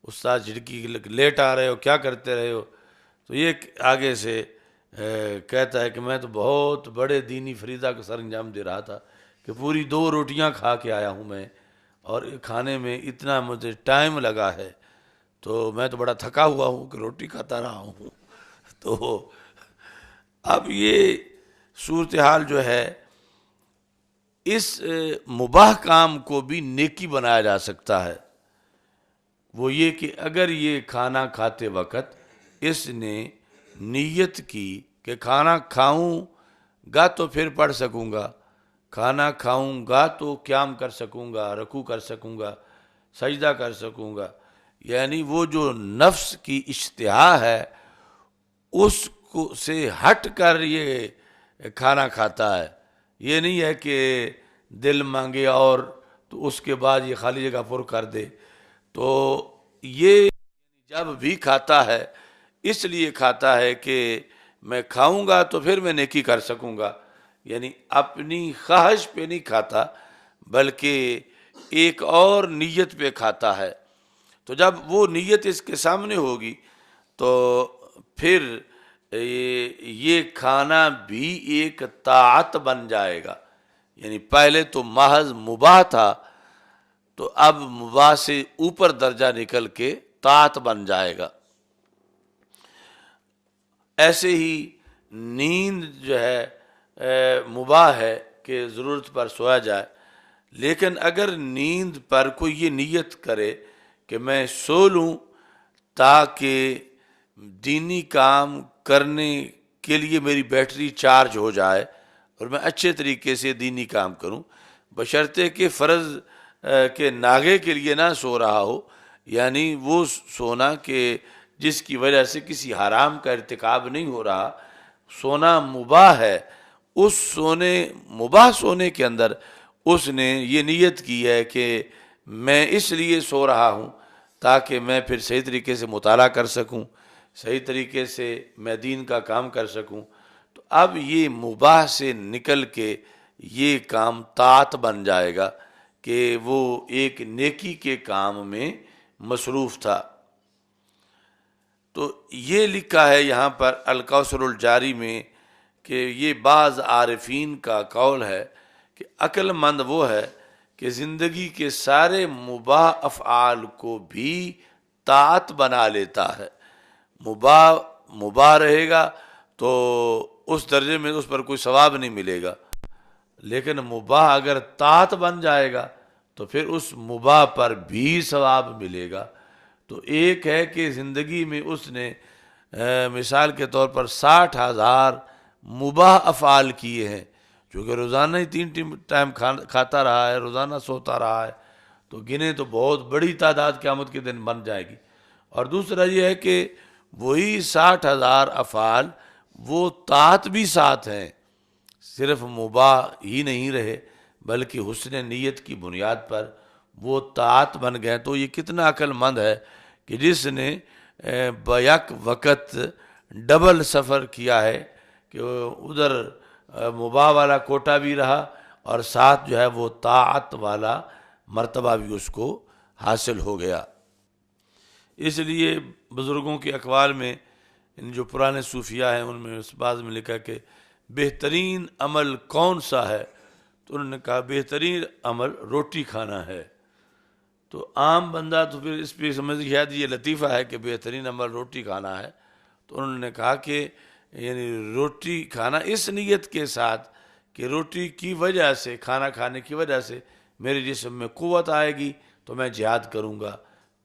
استاد جھڑکی لیٹ آ رہے ہو، کیا کرتے رہے ہو، تو یہ آگے سے کہتا ہے کہ میں تو بہت بڑے دینی فریضہ کا سر انجام دے رہا تھا کہ پوری 2 روٹیاں کھا کے آیا ہوں میں، اور کھانے میں اتنا مجھے ٹائم لگا ہے، تو میں تو بڑا تھکا ہوا ہوں کہ روٹی کھاتا رہا ہوں. تو اب یہ صورتحال جو ہے، اس مباح کام کو بھی نیکی بنایا جا سکتا ہے. وہ یہ کہ اگر یہ کھانا کھاتے وقت اس نے نیت کی کہ کھانا کھاؤں گا تو پھر پڑھ سکوں گا، کھانا کھاؤں گا تو قیام کر سکوں گا، رکوع کر سکوں گا، سجدہ کر سکوں گا، یعنی وہ جو نفس کی اشتہا ہے اس کو سے ہٹ کر یہ کھانا کھاتا ہے. یہ نہیں ہے کہ دل مانگے اور تو اس کے بعد یہ خالی جگہ پر کر دے. تو یہ جب بھی کھاتا ہے اس لیے کھاتا ہے کہ میں کھاؤں گا تو پھر میں نیکی کر سکوں گا، یعنی اپنی خواہش پہ نہیں کھاتا بلکہ ایک اور نیت پہ کھاتا ہے. تو جب وہ نیت اس کے سامنے ہوگی تو پھر یہ کھانا بھی ایک طاعت بن جائے گا. یعنی پہلے تو محض مباح تھا، تو اب مباح سے اوپر درجہ نکل کے طاعت بن جائے گا. ایسے ہی نیند جو ہے مباح ہے کہ ضرورت پر سویا جائے، لیکن اگر نیند پر کوئی یہ نیت کرے کہ میں سو لوں تاکہ دینی کام کرنے کے لیے میری بیٹری چارج ہو جائے اور میں اچھے طریقے سے دینی کام کروں، بشرطے کہ فرض کے ناغے کے لیے نہ سو رہا ہو، یعنی وہ سونا کہ جس کی وجہ سے کسی حرام کا ارتکاب نہیں ہو رہا، سونا مباح ہے. اس مباح سونے کے اندر اس نے یہ نیت کی ہے کہ میں اس لیے سو رہا ہوں تاکہ میں پھر صحیح طریقے سے مطالعہ کر سکوں، صحیح طریقے سے میں دین کا کام کر سکوں. تو اب یہ مباح سے نکل کے یہ کام طاعت بن جائے گا کہ وہ ایک نیکی کے کام میں مصروف تھا. تو یہ لکھا ہے یہاں پر الکوثر الجاری میں کہ یہ بعض عارفین کا قول ہے کہ عقل مند وہ ہے کہ زندگی کے سارے مباح افعال کو بھی طاعت بنا لیتا ہے. مباح رہے گا تو اس درجے میں اس پر کوئی ثواب نہیں ملے گا، لیکن مباح اگر طاعت بن جائے گا تو پھر اس مباح پر بھی ثواب ملے گا. تو ایک ہے کہ زندگی میں اس نے مثال کے طور پر 60,000 مباح افعال کیے ہیں، چونکہ روزانہ ہی 3 ٹائم کھاتا رہا ہے، روزانہ سوتا رہا ہے، تو گنے تو بہت بڑی تعداد قیامت کے دن بن جائے گی. اور دوسرا یہ ہے کہ وہی 60,000 افعال وہ طاعت بھی ساتھ ہیں، صرف مباح ہی نہیں رہے بلکہ حسن نیت کی بنیاد پر وہ طاعت بن گئے. تو یہ کتنا عقل مند ہے کہ جس نے بیک وقت ڈبل سفر کیا ہے کہ ادھر مباح والا کوٹا بھی رہا اور ساتھ جو ہے وہ طاعت والا مرتبہ بھی اس کو حاصل ہو گیا۔ اس لیے بزرگوں کے اقوال میں، جو پرانے صوفیاء ہیں ان میں اس بعض میں لکھا کہ بہترین عمل کون سا ہے، تو انہوں نے کہا بہترین عمل روٹی کھانا ہے۔ تو عام بندہ تو پھر اس پہ سمجھ شاید یہ لطیفہ ہے کہ بہترین عمل روٹی کھانا ہے، تو انہوں نے کہا کہ یعنی روٹی کھانا اس نیت کے ساتھ کہ روٹی کی وجہ سے، کھانا کھانے کی وجہ سے میرے جسم میں قوت آئے گی تو میں جہاد کروں گا،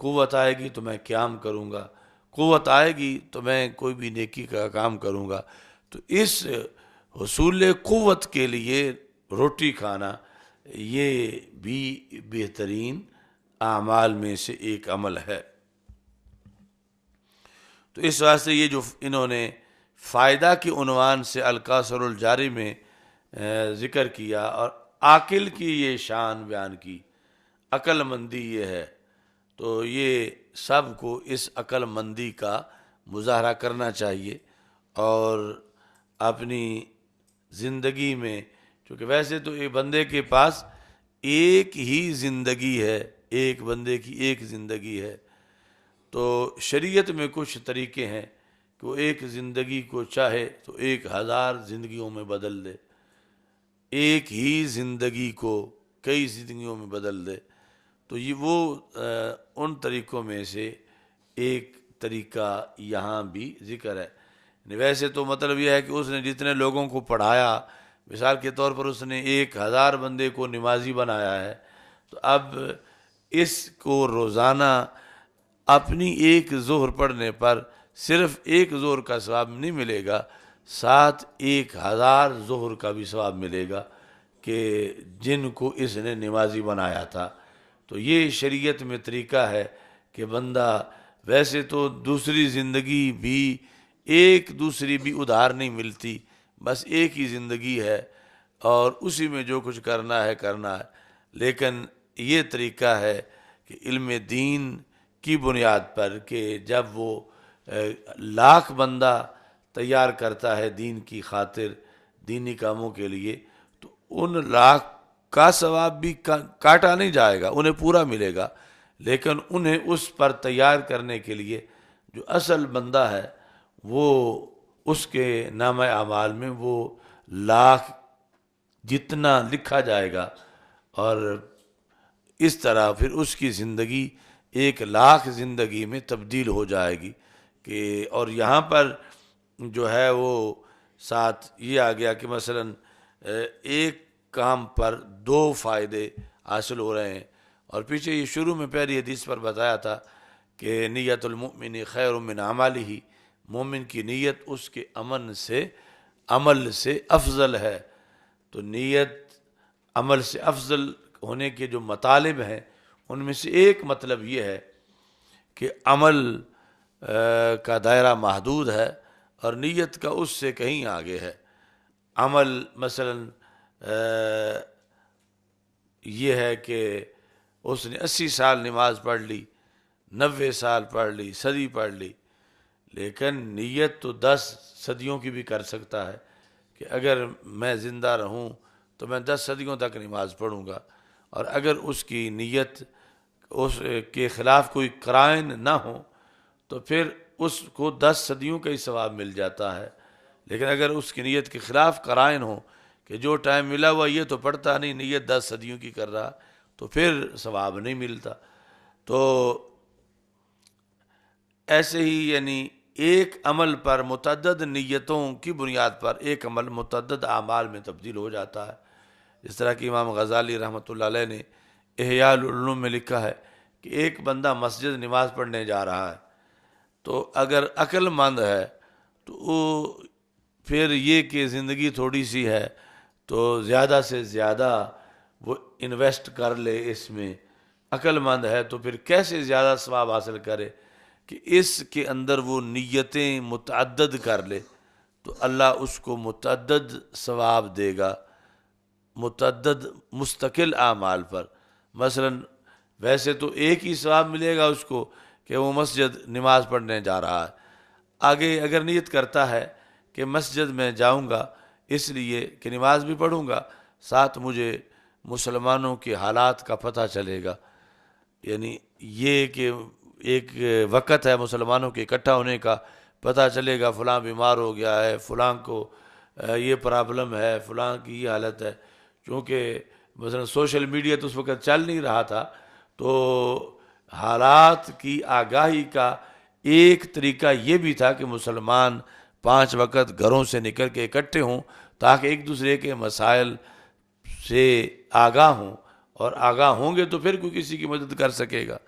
قوت آئے گی تو میں قیام کروں گا، قوت آئے گی تو میں کوئی بھی نیکی کا کام کروں گا۔ تو اس حصول قوت کے لیے روٹی کھانا یہ بھی بہترین اعمال میں سے ایک عمل ہے۔ تو اس واسطے یہ جو انہوں نے فائدہ کے عنوان سے الکوثر الجاری میں ذکر کیا اور عاقل کی یہ شان بیان کی، عقل مندی یہ ہے، تو یہ سب کو اس عقل مندی کا مظاہرہ کرنا چاہیے اور اپنی زندگی میں، چونکہ ویسے تو ایک بندے کے پاس ایک ہی زندگی ہے، ایک بندے کی ایک زندگی ہے، تو شریعت میں کچھ طریقے ہیں کہ وہ ایک زندگی کو چاہے تو 1000 زندگیوں میں بدل دے، ایک ہی زندگی کو کئی زندگیوں میں بدل دے۔ تو یہ وہ ان طریقوں میں سے ایک طریقہ یہاں بھی ذکر ہے۔ ویسے تو مطلب یہ ہے کہ اس نے جتنے لوگوں کو پڑھایا، مثال کے طور پر اس نے 1000 بندے کو نمازی بنایا ہے، تو اب اس کو روزانہ اپنی ایک ظہر پڑھنے پر صرف ایک ظہر کا ثواب نہیں ملے گا، ساتھ 1000 ظہر کا بھی ثواب ملے گا کہ جن کو اس نے نمازی بنایا تھا۔ تو یہ شریعت میں طریقہ ہے کہ بندہ ویسے تو دوسری زندگی بھی ایک دوسری بھی ادھار نہیں ملتی، بس ایک ہی زندگی ہے اور اسی میں جو کچھ کرنا ہے کرنا ہے، لیکن یہ طریقہ ہے کہ علم دین کی بنیاد پر کہ جب وہ 1,00,000 بندہ تیار کرتا ہے دین کی خاطر، دینی کاموں کے لیے، تو ان 1,00,000 کا ثواب بھی کاٹا نہیں جائے گا، انہیں پورا ملے گا، لیکن انہیں اس پر تیار کرنے کے لیے جو اصل بندہ ہے وہ اس کے نامہ اعمال میں وہ 1,00,000 جتنا لکھا جائے گا، اور اس طرح پھر اس کی زندگی 1,00,000 زندگی میں تبدیل ہو جائے گی کہ اور یہاں پر جو ہے وہ ساتھ یہ آ گیا کہ مثلا ایک کام پر 2 فائدے حاصل ہو رہے ہیں، اور پیچھے یہ شروع میں پہلی حدیث پر بتایا تھا کہ نیت المؤمن خیر من عملہ، مومن کی نیت اس کے عمل سے افضل ہے۔ تو نیت عمل سے افضل ہونے کے جو مطالب ہیں ان میں سے ایک مطلب یہ ہے کہ عمل کا دائرہ محدود ہے اور نیت کا اس سے کہیں آگے ہے۔ عمل مثلا یہ ہے کہ اس نے 80 سال نماز پڑھ لی، 90 سال پڑھ لی، صدی پڑھ لی، لیکن نیت تو 10 صدیوں کی بھی کر سکتا ہے کہ اگر میں زندہ رہوں تو میں 10 صدیوں تک نماز پڑھوں گا، اور اگر اس کی نیت اس کے خلاف کوئی قرائن نہ ہو تو پھر اس کو 10 صدیوں کا ہی ثواب مل جاتا ہے، لیکن اگر اس کی نیت کے خلاف قرائن ہو کہ جو ٹائم ملا ہوا یہ تو پڑھتا نہیں، نیت 10 صدیوں کی کر رہا، تو پھر ثواب نہیں ملتا۔ تو ایسے ہی یعنی ایک عمل پر متعدد نیتوں کی بنیاد پر ایک عمل متعدد اعمال میں تبدیل ہو جاتا ہے۔ اس طرح کہ امام غزالی رحمۃ اللہ علیہ نے احیاء العلوم میں لکھا ہے کہ ایک بندہ مسجد نماز پڑھنے جا رہا ہے، تو اگر عقل مند ہے تو وہ پھر یہ کہ زندگی تھوڑی سی ہے تو زیادہ سے زیادہ وہ انویسٹ کر لے اس میں، عقل مند ہے تو پھر کیسے زیادہ ثواب حاصل کرے کہ اس کے اندر وہ نیتیں متعدد کر لے، تو اللہ اس کو متعدد ثواب دے گا، متعدد مستقل اعمال پر۔ مثلا ویسے تو ایک ہی ثواب ملے گا اس کو کہ وہ مسجد نماز پڑھنے جا رہا ہے، آگے اگر نیت کرتا ہے کہ مسجد میں جاؤں گا اس لیے کہ نماز بھی پڑھوں گا، ساتھ مجھے مسلمانوں کے حالات کا پتہ چلے گا. یعنی یہ کہ ایک وقت ہے مسلمانوں کے اکٹھا ہونے کا، پتہ چلے گا فلاں بیمار ہو گیا ہے، فلاں کو یہ پرابلم ہے، فلاں کی یہ حالت ہے. چونکہ مثلا سوشل میڈیا تو اس وقت چل نہیں رہا تھا، تو حالات کی آگاہی کا ایک طریقہ یہ بھی تھا کہ مسلمان 5 وقت گھروں سے نکل کے اکٹھے ہوں تاکہ ایک دوسرے کے مسائل سے آگاہ ہوں، اور آگاہ ہوں گے تو پھر کوئی کسی کی مدد کر سکے گا.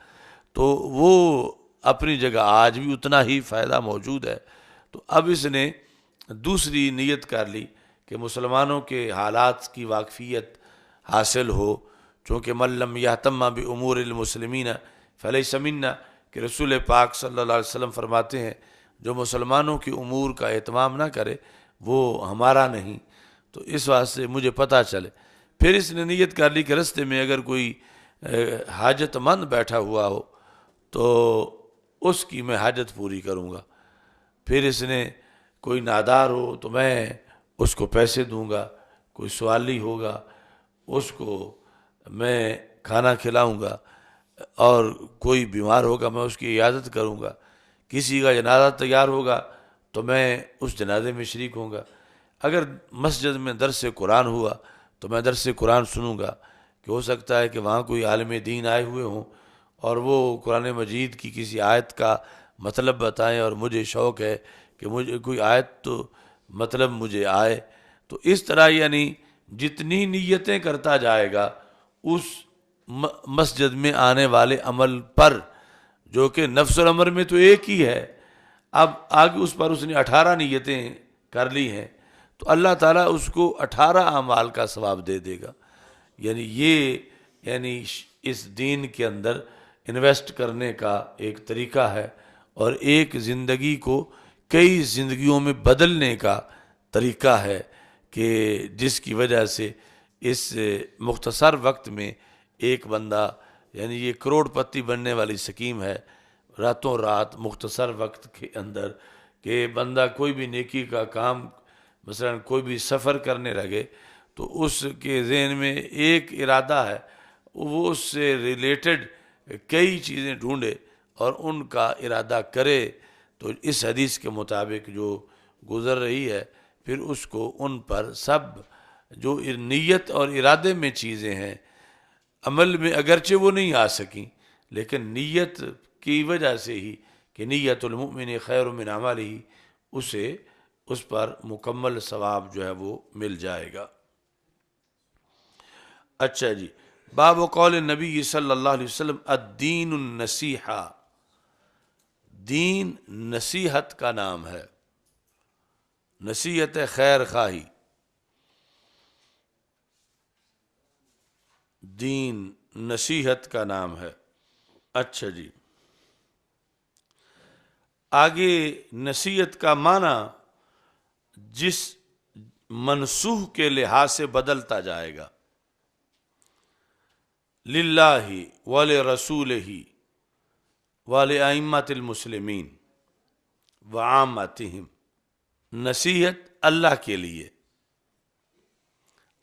تو وہ اپنی جگہ آج بھی اتنا ہی فائدہ موجود ہے. تو اب اس نے دوسری نیت کر لی کہ مسلمانوں کے حالات کی واقفیت حاصل ہو، چونکہ من لم یہتم بامور المسلمین فلیس منا، کہ رسول پاک صلی اللہ علیہ وسلم فرماتے ہیں جو مسلمانوں کی امور کا اہتمام نہ کرے وہ ہمارا نہیں. تو اس واسطے مجھے پتہ چلے. پھر اس نے نیت کر لی کہ رستے میں اگر کوئی حاجت مند بیٹھا ہوا ہو تو اس کی میں حاجت پوری کروں گا. پھر اس نے کوئی نادار ہو تو میں اس کو پیسے دوں گا، کوئی سوالی ہوگا اس کو میں کھانا کھلاؤں گا، اور کوئی بیمار ہوگا میں اس کی عیادت کروں گا، کسی کا جنازہ تیار ہوگا تو میں اس جنازے میں شریک ہوں گا. اگر مسجد میں درس قرآن ہوا تو میں درس قرآن سنوں گا، کہ ہو سکتا ہے کہ وہاں کوئی عالم دین آئے ہوئے ہوں اور وہ قرآن مجید کی کسی آیت کا مطلب بتائیں، اور مجھے شوق ہے کہ مجھے کوئی آیت تو مطلب مجھے آئے. تو اس طرح یعنی جتنی نیتیں کرتا جائے گا اس مسجد میں آنے والے عمل پر، جو کہ نفس الامر میں تو ایک ہی ہے، اب آگے اس پر اس نے 18 نیتیں کر لی ہیں تو اللہ تعالیٰ اس کو 18 اعمال کا ثواب دے دے گا. یعنی یہ اس دین کے اندر انویسٹ کرنے کا ایک طریقہ ہے، اور ایک زندگی کو کئی زندگیوں میں بدلنے کا طریقہ ہے، کہ جس کی وجہ سے اس مختصر وقت میں ایک بندہ، یعنی یہ کروڑ پتی بننے والی سکیم ہے، راتوں رات مختصر وقت کے اندر، کہ بندہ کوئی بھی نیکی کا کام، مثلا کوئی بھی سفر کرنے لگے تو اس کے ذہن میں ایک ارادہ ہے، وہ اس سے ریلیٹڈ کئی چیزیں ڈھونڈے اور ان کا ارادہ کرے. تو اس حدیث کے مطابق جو گزر رہی ہے پھر اس کو ان پر سب جو نیت اور ارادے میں چیزیں ہیں، عمل میں اگرچہ وہ نہیں آ سکیں لیکن نیت کی وجہ سے ہی، کہ نیت المؤمن خیر من عملہ، اسے اس پر مکمل ثواب جو ہے وہ مل جائے گا. اچھا جی، باب قول نبی صلی اللہ علیہ وسلم الدین النصیحہ، دین نصیحت کا نام ہے، نصیحت خیر خواہی، دین نصیحت کا نام ہے. اچھا جی، آگے نصیحت کا معنی جس منسوخ کے لحاظ سے بدلتا جائے گا، للہ ولرسولہ ولائمۃ المسلمین وعامتہم، نصیحت اللہ کے لیے.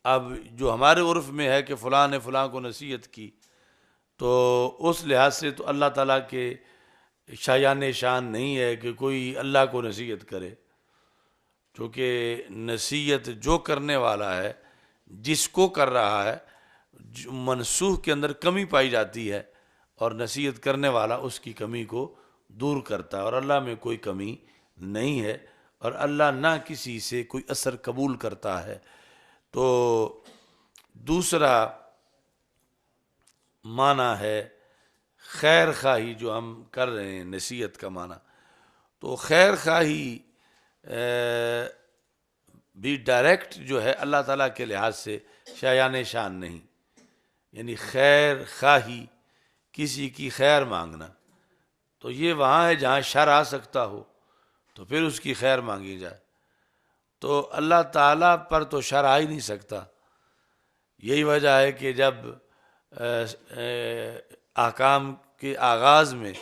اب جو ہمارے عرف میں ہے کہ فلاں نے فلاں کو نصیحت کی، تو اس لحاظ سے تو اللہ تعالیٰ کے شایان شان نہیں ہے کہ کوئی اللہ کو نصیحت کرے، چونکہ نصیحت جو کرنے والا ہے، جس کو کر رہا ہے، منسوخ کے اندر کمی پائی جاتی ہے، اور نصیحت کرنے والا اس کی کمی کو دور کرتا ہے، اور اللہ میں کوئی کمی نہیں ہے، اور اللہ نہ کسی سے کوئی اثر قبول کرتا ہے. تو دوسرا معنی ہے خیر خواہی، جو ہم کر رہے ہیں نصیحت کا معنی، تو خیر خواہی بھی ڈائریکٹ جو ہے اللہ تعالیٰ کے لحاظ سے شایان شان نہیں. یعنی خیر خواہی، کسی کی خیر مانگنا، تو یہ وہاں ہے جہاں شر آ سکتا ہو تو پھر اس کی خیر مانگی جائے. تو اللہ تعالیٰ پر تو شر آ ہی نہیں سکتا. یہی وجہ ہے کہ جب احکام کے آغاز میں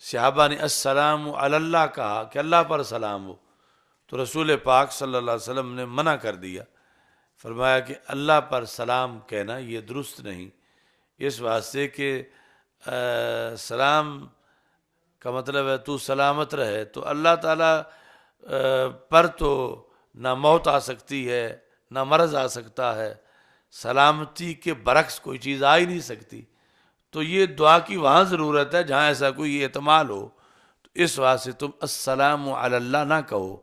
صحابہ نے السلام علی اللہ کہا کہ اللہ پر سلام ہو، تو رسول پاک صلی اللہ علیہ وسلم نے منع کر دیا، فرمایا کہ اللہ پر سلام کہنا یہ درست نہیں، اس واسطے کہ سلام کا مطلب ہے تو سلامت رہے، تو اللہ تعالیٰ پر تو نہ موت آ سکتی ہے نہ مرض آ سکتا ہے، سلامتی کے برعکس کوئی چیز آ ہی نہیں سکتی، تو یہ دعا کی وہاں ضرورت ہے جہاں ایسا کوئی احتمال ہو، تو اس واسطے تم السلام علی اللہ نہ کہو۔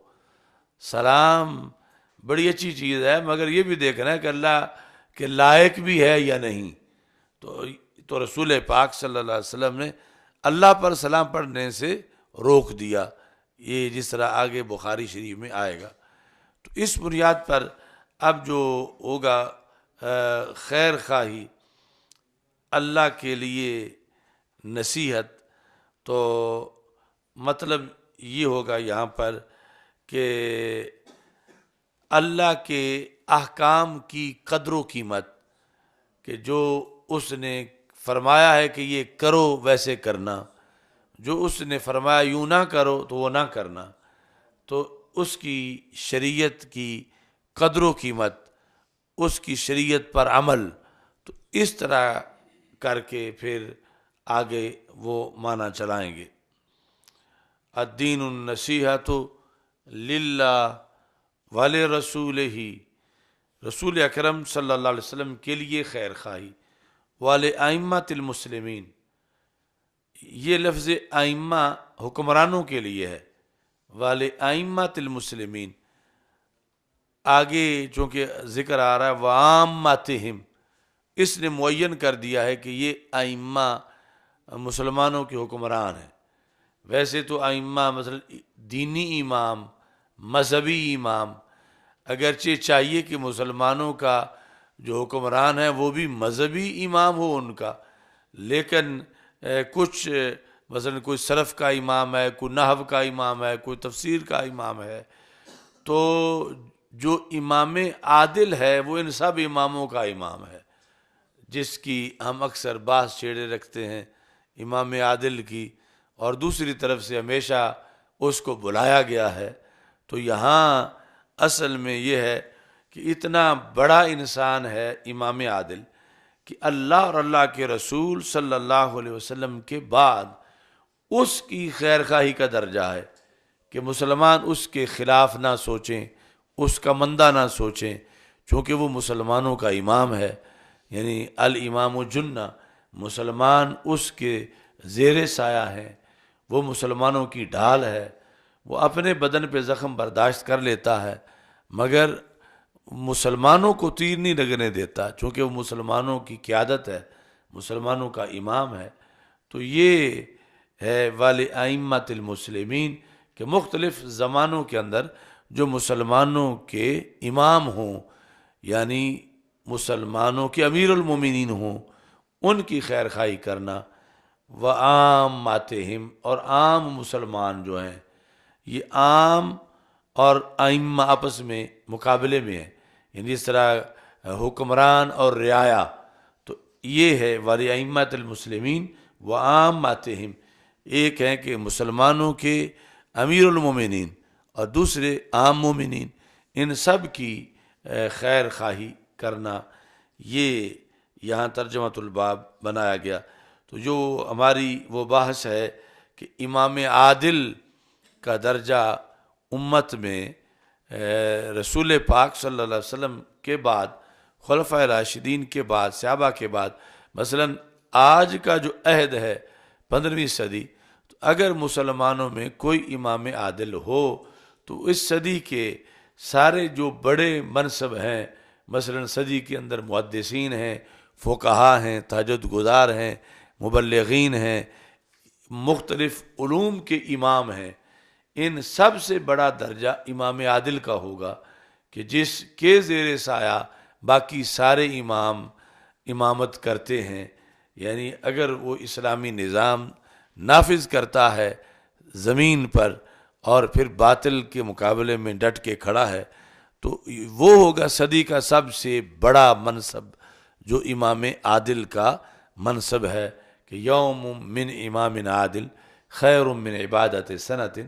سلام بڑی اچھی چیز ہے، مگر یہ بھی دیکھنا ہے کہ اللہ کے لائق بھی ہے یا نہیں، تو رسول پاک صلی اللہ علیہ وسلم نے اللہ پر سلام پڑھنے سے روک دیا، یہ جس طرح آگے بخاری شریف میں آئے گا۔ تو اس بنیاد پر اب جو ہوگا خیر خواہی، اللہ کے لیے نصیحت، تو مطلب یہ ہوگا یہاں پر کہ اللہ کے احکام کی قدر و قیمت، کہ جو اس نے فرمایا ہے کہ یہ کرو ویسے کرنا، جو اس نے فرمایا یوں نہ کرو تو وہ نہ کرنا، تو اس کی شریعت کی قدر و قیمت، اس کی شریعت پر عمل، تو اس طرح کر کے پھر آگے وہ معنی چلائیں گے۔ الدین النصیحۃ للہ ولرسولہ، رسول اکرم صلی اللہ علیہ وسلم کے لیے خیر خواہی، ولائمۃ المسلمین، یہ لفظ ائمہ حکمرانوں کے لیے ہے، ولائمۃ المسلمین، آگے چونکہ ذکر آ رہا ہے وعامتہم، اس نے معین کر دیا ہے کہ یہ ائمہ مسلمانوں کے حکمران ہیں۔ ویسے تو ائمہ مثلا دینی امام، مذہبی امام، اگرچہ چاہیے کہ مسلمانوں کا جو حکمران ہے وہ بھی مذہبی امام ہو ان کا، لیکن کچھ مثلا کوئی صرف کا امام ہے، کوئی نحو کا امام ہے، کوئی تفسیر کا امام ہے، تو جو امام عادل ہے وہ ان سب اماموں کا امام ہے، جس کی ہم اکثر بحث چھیڑے رکھتے ہیں امام عادل کی، اور دوسری طرف سے ہمیشہ اس کو بلایا گیا ہے۔ تو یہاں اصل میں یہ ہے کہ اتنا بڑا انسان ہے امام عادل کہ اللہ اور اللہ کے رسول صلی اللہ علیہ وسلم کے بعد اس کی خیر خواہی کا درجہ ہے کہ مسلمان اس کے خلاف نہ سوچیں، اس کا مندہ نہ سوچیں، چونکہ وہ مسلمانوں کا امام ہے، یعنی الامام جنہ، مسلمان اس کے زیر سایہ ہیں، وہ مسلمانوں کی ڈھال ہے، وہ اپنے بدن پہ زخم برداشت کر لیتا ہے مگر مسلمانوں کو تیر نہیں لگنے دیتا، چونکہ وہ مسلمانوں کی قیادت ہے، مسلمانوں کا امام ہے۔ تو یہ ہے ولائمۃ المسلمین کہ مختلف زمانوں کے اندر جو مسلمانوں کے امام ہوں، یعنی مسلمانوں کے امیر المومنین ہوں، ان کی خیر خواہی کرنا، وعامتہم، اور عام مسلمان جو ہیں، یہ عام اور ائمہ آپس میں مقابلے میں ہیں، یعنی اس طرح حکمران اور رعایا، تو یہ ہے ولائمۃ المسلمین وعامتہم، ایک ہے کہ مسلمانوں کے امیر المومنین اور دوسرے عام مومنین، ان سب کی خیر خواہی کرنا، یہ یہاں ترجمۃ الباب بنایا گیا۔ تو جو ہماری وہ بحث ہے کہ امام عادل کا درجہ امت میں رسول پاک صلی اللہ علیہ وسلم کے بعد، خلفائے راشدین کے بعد، صحابہ کے بعد، مثلا آج کا جو عہد ہے 15ویں صدی، تو اگر مسلمانوں میں کوئی امام عادل ہو تو اس صدی کے سارے جو بڑے منصب ہیں، مثلا صدی کے اندر محدثین ہیں، فقہا ہیں، تہجد گزار ہیں، مبلغین ہیں، مختلف علوم کے امام ہیں، ان سب سے بڑا درجہ امام عادل کا ہوگا کہ جس کے زیر سایہ باقی سارے امام امامت کرتے ہیں، یعنی اگر وہ اسلامی نظام نافذ کرتا ہے زمین پر اور پھر باطل کے مقابلے میں ڈٹ کے کھڑا ہے، تو وہ ہوگا صدی کا سب سے بڑا منصب جو امام عادل کا منصب ہے کہ یوم من امام عادل خیر من عبادت سنت،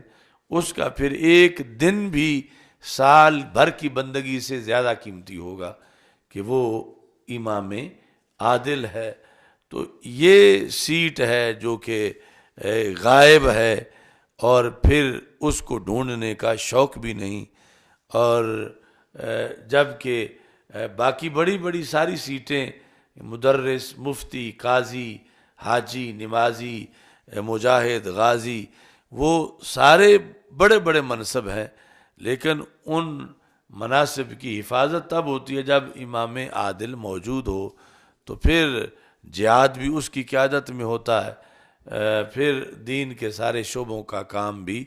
اس کا پھر ایک دن بھی سال بھر کی بندگی سے زیادہ قیمتی ہوگا کہ وہ امام عادل ہے۔ تو یہ سیٹ ہے جو کہ غائب ہے، اور پھر اس کو ڈھونڈنے کا شوق بھی نہیں، اور جب کہ باقی بڑی بڑی ساری سیٹیں مدرس، مفتی، قاضی، حاجی، نمازی، مجاہد، غازی، وہ سارے بڑے بڑے منصب ہیں، لیکن ان مناصب کی حفاظت تب ہوتی ہے جب امام عادل موجود ہو، تو پھر جہاد بھی اس کی قیادت میں ہوتا ہے، پھر دین کے سارے شعبوں کا کام بھی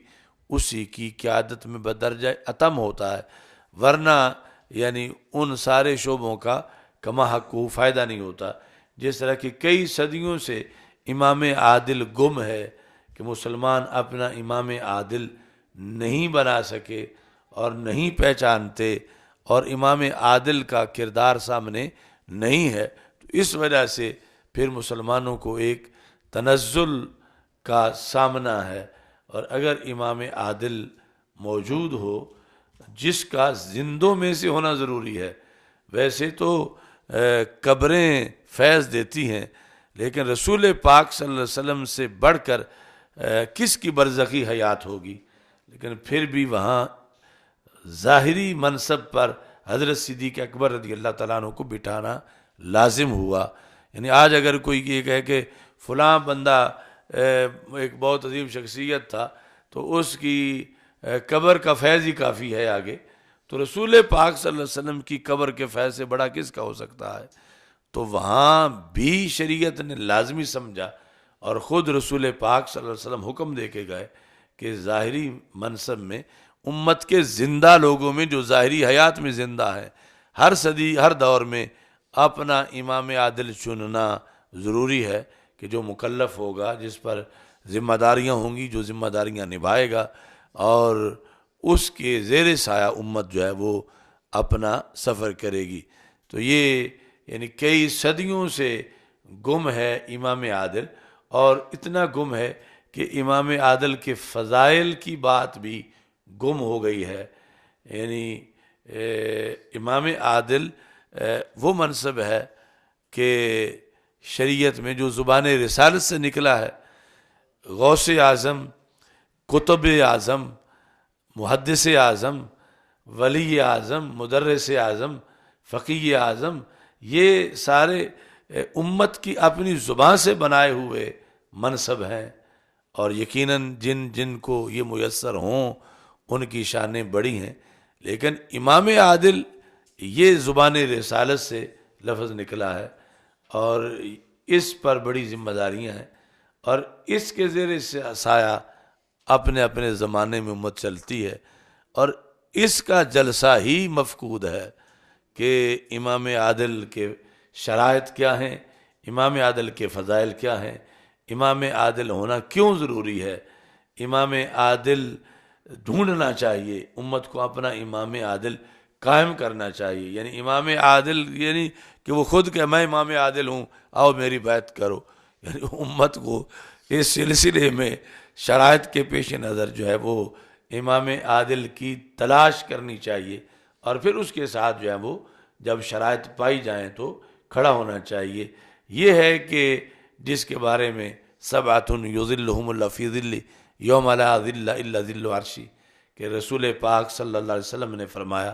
اسی کی قیادت میں بدرجہ اتم ہوتا ہے، ورنہ یعنی ان سارے شعبوں کا کما حق کو فائدہ نہیں ہوتا۔ جس طرح کہ کئی صدیوں سے امام عادل گم ہے کہ مسلمان اپنا امام عادل نہیں بنا سکے اور نہیں پہچانتے، اور امام عادل کا کردار سامنے نہیں ہے، تو اس وجہ سے پھر مسلمانوں کو ایک تنزل کا سامنا ہے۔ اور اگر امام عادل موجود ہو، جس کا زندوں میں سے ہونا ضروری ہے، ویسے تو قبریں فیض دیتی ہیں، لیکن رسول پاک صلی اللہ علیہ وسلم سے بڑھ کر کس کی برزخی حیات ہوگی، لیکن پھر بھی وہاں ظاہری منصب پر حضرت صدیق اکبر رضی اللہ تعالیٰ عنہ کو بٹھانا لازم ہوا۔ یعنی آج اگر کوئی یہ کہے کہ فلاں بندہ ایک بہت عظیم شخصیت تھا تو اس کی قبر کا فیض ہی کافی ہے آگے، تو رسول پاک صلی اللہ علیہ وسلم کی قبر کے فیض سے بڑا کس کا ہو سکتا ہے؟ تو وہاں بھی شریعت نے لازمی سمجھا، اور خود رسول پاک صلی اللہ علیہ وسلم حکم دے کے گئے کہ ظاہری منصب میں امت کے زندہ لوگوں میں جو ظاہری حیات میں زندہ ہے، ہر صدی ہر دور میں اپنا امام عادل چننا ضروری ہے، کہ جو مکلف ہوگا، جس پر ذمہ داریاں ہوں گی، جو ذمہ داریاں نبھائے گا، اور اس کے زیر سایہ امت جو ہے وہ اپنا سفر کرے گی۔ تو یہ یعنی کئی صدیوں سے گم ہے امام عادل، اور اتنا گم ہے کہ امام عادل کے فضائل کی بات بھی گم ہو گئی ہے۔ یعنی امام عادل وہ منصب ہے کہ شریعت میں جو زبان رسالت سے نکلا ہے، غوث اعظم، قطب اعظم، محدث اعظم، ولی اعظم، مدرس اعظم، فقیہ اعظم، یہ سارے امت کی اپنی زبان سے بنائے ہوئے منصب ہیں، اور یقیناً جن جن کو یہ میسر ہوں ان کی شانیں بڑی ہیں، لیکن امام عادل یہ زبان رسالت سے لفظ نکلا ہے، اور اس پر بڑی ذمہ داریاں ہیں، اور اس کے زیر سایہ اپنے اپنے زمانے میں امت چلتی ہے، اور اس کا جلسہ ہی مفقود ہے کہ امام عادل کے شرائط کیا ہیں، امام عادل کے فضائل کیا ہیں، امام عادل ہونا کیوں ضروری ہے، امام عادل ڈھونڈنا چاہیے، امت کو اپنا امام عادل قائم کرنا چاہیے۔ یعنی امام عادل یعنی کہ وہ خود کہ میں امام عادل ہوں، آؤ میری بیعت کرو، یعنی امت کو اس سلسلے میں شرائط کے پیش نظر جو ہے وہ امام عادل کی تلاش کرنی چاہیے، اور پھر اس کے ساتھ جو ہے وہ جب شرائط پائی جائیں تو کھڑا ہونا چاہیے۔ یہ ہے کہ جس کے بارے میں سبعۃ یظلھم اللہ فی ظلہ یوم لا ظل الا ظل عرشی، کہ رسول پاک صلی اللہ علیہ وسلم نے فرمایا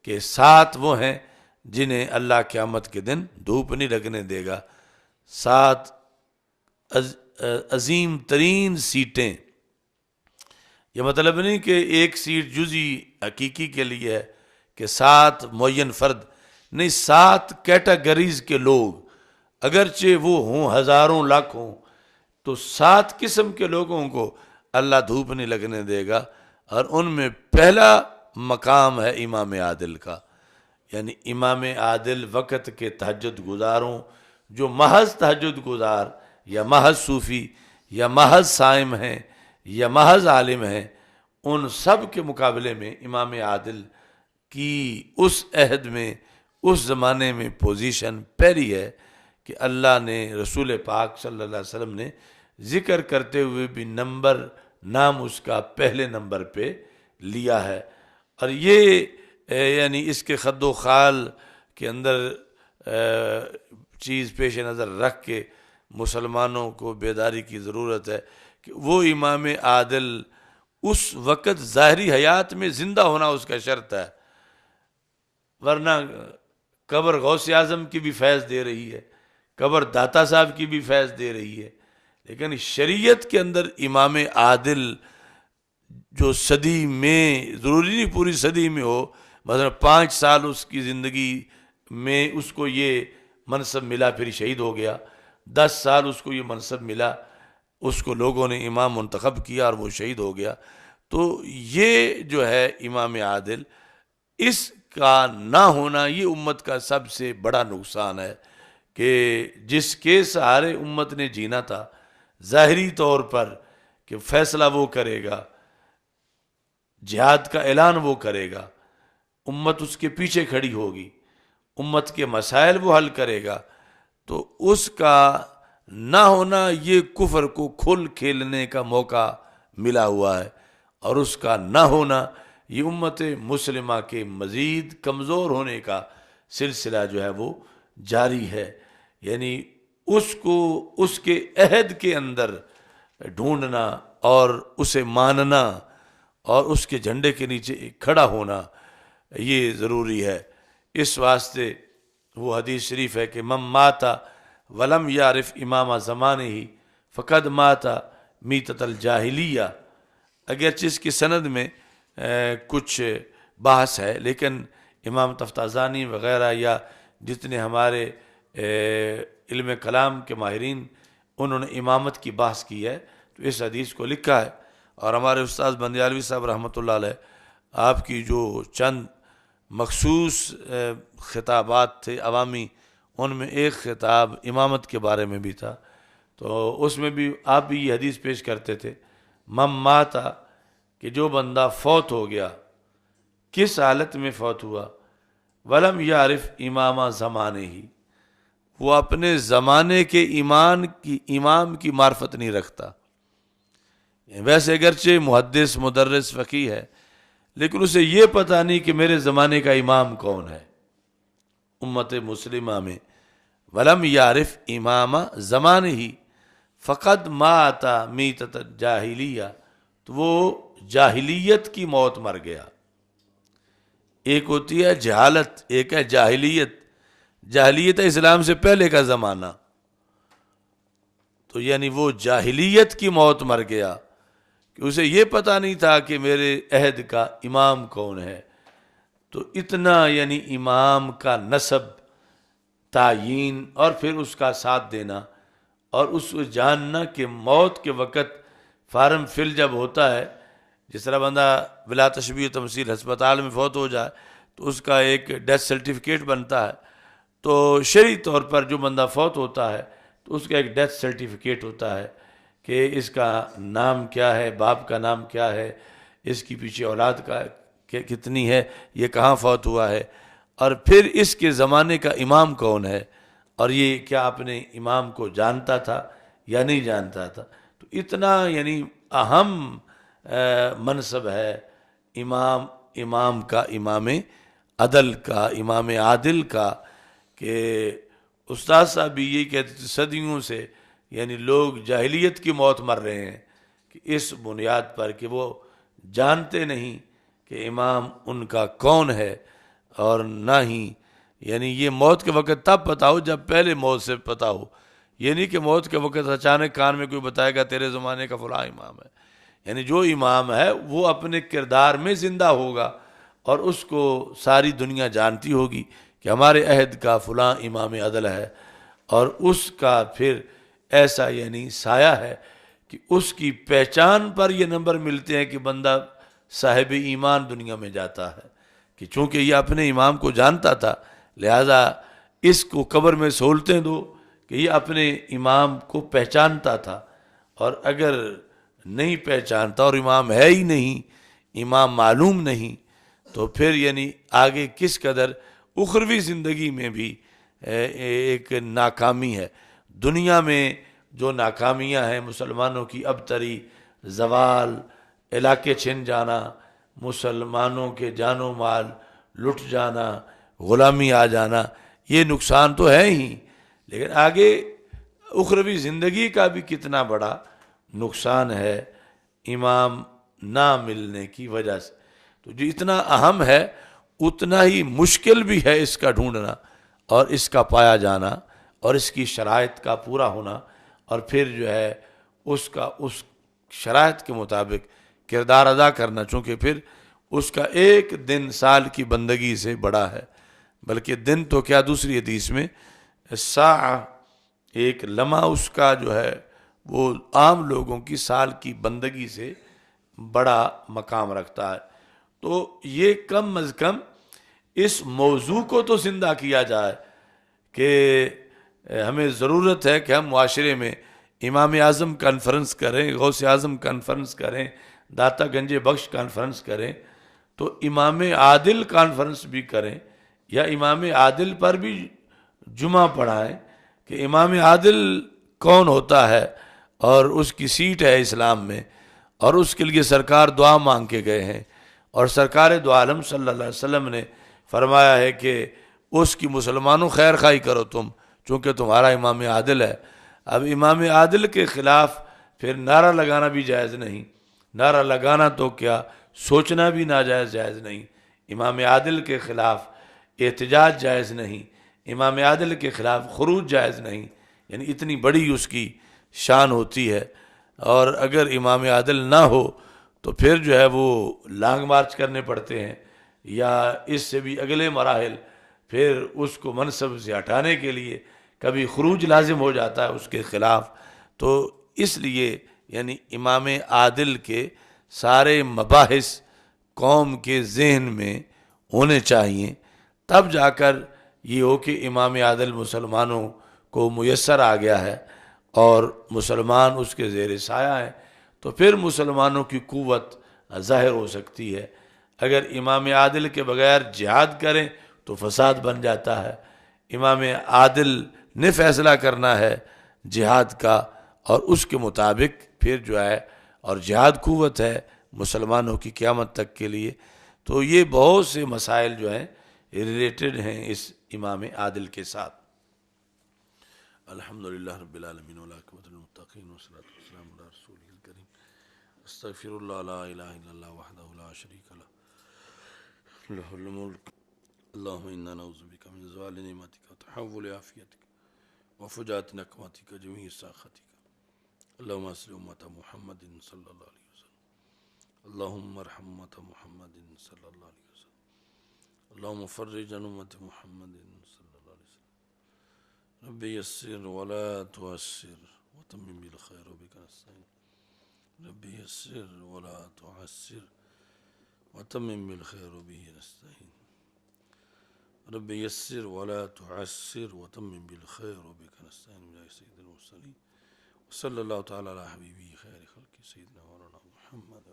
کہ 7 وہ ہیں جنہیں اللہ قیامت کے دن دھوپ نہیں لگنے دے گا، 7 عظیم ترین سیٹیں۔ یہ مطلب نہیں کہ ایک سیٹ جزئی حقیقی کے لیے ہے کہ 7 معین فرد، نہیں، 7 کیٹیگریز کے لوگ، اگرچہ وہ ہوں ہزاروں لاکھ ہوں، تو 7 قسم کے لوگوں کو اللہ دھوپ نہیں لگنے دے گا، اور ان میں پہلا مقام ہے امام عادل کا۔ یعنی امام عادل وقت کے تہجد گزاروں، جو محض تہجد گزار یا محض صوفی یا محض صائم ہیں یا محض عالم ہیں، ان سب کے مقابلے میں امام عادل کی اس عہد میں، اس زمانے میں پوزیشن پہلی ہے کہ اللہ نے، رسول پاک صلی اللہ علیہ وسلم نے ذکر کرتے ہوئے بھی نمبر نام اس کا پہلے نمبر پہ لیا ہے۔ اور یہ یعنی اس کے خد و خال کے اندر چیز پیش نظر رکھ کے مسلمانوں کو بیداری کی ضرورت ہے کہ وہ امام عادل اس وقت ظاہری حیات میں زندہ ہونا اس کا شرط ہے، ورنہ قبر غوث اعظم کی بھی فیض دے رہی ہے، قبر داتا صاحب کی بھی فیض دے رہی ہے، لیکن شریعت کے اندر امام عادل جو صدی میں، ضروری نہیں پوری صدی میں ہو، مثلا 5 سال اس کی زندگی میں اس کو یہ منصب ملا پھر شہید ہو گیا، 10 سال اس کو یہ منصب ملا، اس کو لوگوں نے امام منتخب کیا اور وہ شہید ہو گیا، تو یہ جو ہے امام عادل، اس کا نہ ہونا یہ امت کا سب سے بڑا نقصان ہے کہ جس کے سہارے امت نے جینا تھا ظاہری طور پر کہ فیصلہ وہ کرے گا، جہاد کا اعلان وہ کرے گا، امت اس کے پیچھے کھڑی ہوگی، امت کے مسائل وہ حل کرے گا، تو اس کا نہ ہونا یہ کفر کو کھل کھیلنے کا موقع ملا ہوا ہے، اور اس کا نہ ہونا یہ امت مسلمہ کے مزید کمزور ہونے کا سلسلہ جو ہے وہ جاری ہے۔ یعنی اس کو اس کے عہد کے اندر ڈھونڈنا اور اسے ماننا اور اس کے جھنڈے کے نیچے کھڑا ہونا یہ ضروری ہے۔ اس واسطے وہ حدیث شریف ہے کہ من مات ولم یعرف امام زمانے ہی فقد مات میتۃ الجاہلیہ، اگرچہ اس کی سند میں کچھ بحث ہے، لیکن امام تفتازانی وغیرہ یا جتنے ہمارے علم کلام کے ماہرین انہوں نے امامت کی بحث کی ہے تو اس حدیث کو لکھا ہے۔ اور ہمارے استاد بندیالوی صاحب رحمۃ اللہ علیہ، آپ کی جو چند مخصوص خطابات تھے عوامی، ان میں ایک خطاب امامت کے بارے میں بھی تھا، تو اس میں بھی آپ بھی یہ حدیث پیش کرتے تھے، من مات، کہ جو بندہ فوت ہو گیا، کس حالت میں فوت ہوا، ولم یعرف امام زمانے ہی، وہ اپنے زمانے کے امام کی معرفت نہیں رکھتا، ویسے اگرچہ محدث مدرس فقیہ ہے لیکن اسے یہ پتہ نہیں کہ میرے زمانے کا امام کون ہے امت مسلمہ میں، ولم یعرف امام زمانے ہی فقد مات میتۃ الجاہلیہ، تو وہ جاہلیت کی موت مر گیا۔ ایک ہوتی ہے جہالت، ایک ہے جاہلیت، جاہلیت ہے اسلام سے پہلے کا زمانہ، تو یعنی وہ جاہلیت کی موت مر گیا کہ اسے یہ پتہ نہیں تھا کہ میرے عہد کا امام کون ہے۔ تو اتنا یعنی امام کا نسب، تعیین اور پھر اس کا ساتھ دینا اور اس کو جاننا کہ موت کے وقت فارم فل جب ہوتا ہے، جس طرح بندہ بلا تشبیہ و تمثیل ہسپتال میں فوت ہو جائے تو اس کا ایک ڈیتھ سرٹیفکیٹ بنتا ہے، تو شرعی طور پر جو بندہ فوت ہوتا ہے تو اس کا ایک ڈیتھ سرٹیفکیٹ ہوتا ہے کہ اس کا نام کیا ہے، باپ کا نام کیا ہے، اس کی پیچھے اولاد کا کتنی ہے، یہ کہاں فوت ہوا ہے، اور پھر اس کے زمانے کا امام کون ہے، اور یہ کیا اپنے امام کو جانتا تھا یا نہیں جانتا تھا۔ تو اتنا یعنی اہم منصب ہے امام کا، امام عدل کا، امام عادل کا، کہ استاد صاحب بھی یہی کہتے تھے صدیوں سے یعنی لوگ جاہلیت کی موت مر رہے ہیں کہ اس بنیاد پر کہ وہ جانتے نہیں کہ امام ان کا کون ہے، اور نہ ہی یعنی یہ موت کے وقت تب پتہ ہو جب پہلے موت سے پتہ ہو، یہ نہیں کہ موت کے وقت اچانک کان میں کوئی بتائے گا تیرے زمانے کا فلاں امام ہے۔ یعنی جو امام ہے وہ اپنے کردار میں زندہ ہوگا اور اس کو ساری دنیا جانتی ہوگی کہ ہمارے عہد کا فلاں امام عدل ہے، اور اس کا پھر ایسا یعنی سایہ ہے کہ اس کی پہچان پر یہ نمبر ملتے ہیں کہ بندہ صاحب ایمان دنیا میں جاتا ہے، کہ چونکہ یہ اپنے امام کو جانتا تھا لہذا اس کو قبر میں سہولتیں دو کہ یہ اپنے امام کو پہچانتا تھا، اور اگر نہیں پہچانتا اور امام ہے ہی نہیں، امام معلوم نہیں، تو پھر یعنی آگے کس قدر اخروی زندگی میں بھی ایک ناکامی ہے۔ دنیا میں جو ناکامیاں ہیں مسلمانوں کی ابتری زوال، علاقے چھن جانا، مسلمانوں کے جان و مال لٹ جانا، غلامی آ جانا، یہ نقصان تو ہے ہی، لیکن آگے اخروی زندگی کا بھی کتنا بڑا نقصان ہے امام نہ ملنے کی وجہ سے۔ تو جو اتنا اہم ہے اتنا ہی مشکل بھی ہے اس کا ڈھونڈنا اور اس کا پایا جانا اور اس کی شرائط کا پورا ہونا، اور پھر جو ہے اس شرائط کے مطابق کردار ادا کرنا، چونکہ پھر اس کا ایک دن سال کی بندگی سے بڑا ہے، بلکہ دن تو کیا، دوسری حدیث میں ساعہ، ایک لمحہ اس کا جو ہے وہ عام لوگوں کی سال کی بندگی سے بڑا مقام رکھتا ہے۔ تو یہ کم از کم اس موضوع کو تو زندہ کیا جائے کہ ہمیں ضرورت ہے کہ ہم معاشرے میں امام اعظم کانفرنس کریں، غوث اعظم کانفرنس کریں، داتا گنج بخش کانفرنس کریں، تو امام عادل کانفرنس بھی کریں، یا امام عادل پر بھی جمعہ پڑھائیں کہ امام عادل کون ہوتا ہے اور اس کی سیٹ ہے اسلام میں، اور اس کے لیے سرکار دعا مانگ کے گئے ہیں، اور سرکار دو عالم صلی اللہ علیہ وسلم نے فرمایا ہے کہ اس کی مسلمانوں خیر خواہی کرو تم، چونکہ تمہارا امام عادل ہے۔ اب امام عادل کے خلاف پھر نعرہ لگانا بھی جائز نہیں، نعرہ لگانا تو کیا، سوچنا بھی ناجائز جائز نہیں، امام عادل کے خلاف احتجاج جائز نہیں، امام عادل کے خلاف خروج جائز نہیں، یعنی اتنی بڑی اس کی شان ہوتی ہے۔ اور اگر امام عادل نہ ہو تو پھر جو ہے وہ لانگ مارچ کرنے پڑتے ہیں، یا اس سے بھی اگلے مراحل، پھر اس کو منصب سے ہٹانے کے لیے کبھی خروج لازم ہو جاتا ہے اس کے خلاف۔ تو اس لیے یعنی امام عادل کے سارے مباحث قوم کے ذہن میں ہونے چاہیے، تب جا کر یہ ہو کہ امام عادل مسلمانوں کو میسر آ گیا ہے اور مسلمان اس کے زیر سایہ ہیں، تو پھر مسلمانوں کی قوت ظاہر ہو سکتی ہے۔ اگر امام عادل کے بغیر جہاد کریں تو فساد بن جاتا ہے، امام عادل نے فیصلہ کرنا ہے جہاد کا، اور اس کے مطابق پھر جو ہے، اور جہاد قوت ہے مسلمانوں کی قیامت تک کے لیے۔ تو یہ بہت سے مسائل جو ہیں ریلیٹڈ ہیں اس امام عادل کے ساتھ۔ الحمدللہ رب العالمین والعاقبۃ للمتقین والصلاۃ والسلام علی رسولہ الکریم، استغفر اللہ لا الہ الا اللہ وحدہ لا شریک لہ لہ الملک، اللہم انا نعوذ بک من زوال نعمتک وتحول عافیتک وفجاءۃ نقمتک جمیع سخطک، اللہم اصلح امت محمد صلی اللہ علیہ وسلم، اللہم ارحم امت محمد صلی اللہ علیہ وسلم، اللہم فرج عن امت محمد صلی اللہ علیہ وسلم، رب یسر ولا تعسر وتمم بالخیر وبک نستعین، رب یسر ولا تعسر وتمم بالخیر وبہ نستعین، رب یسر ولا تعسر وتمم بالخیر وبک نستعین، بجاہ سید المرسلین، صلی اللہ تعالی علی حبیبی خیر خلق سیدنا مولانا محمد۔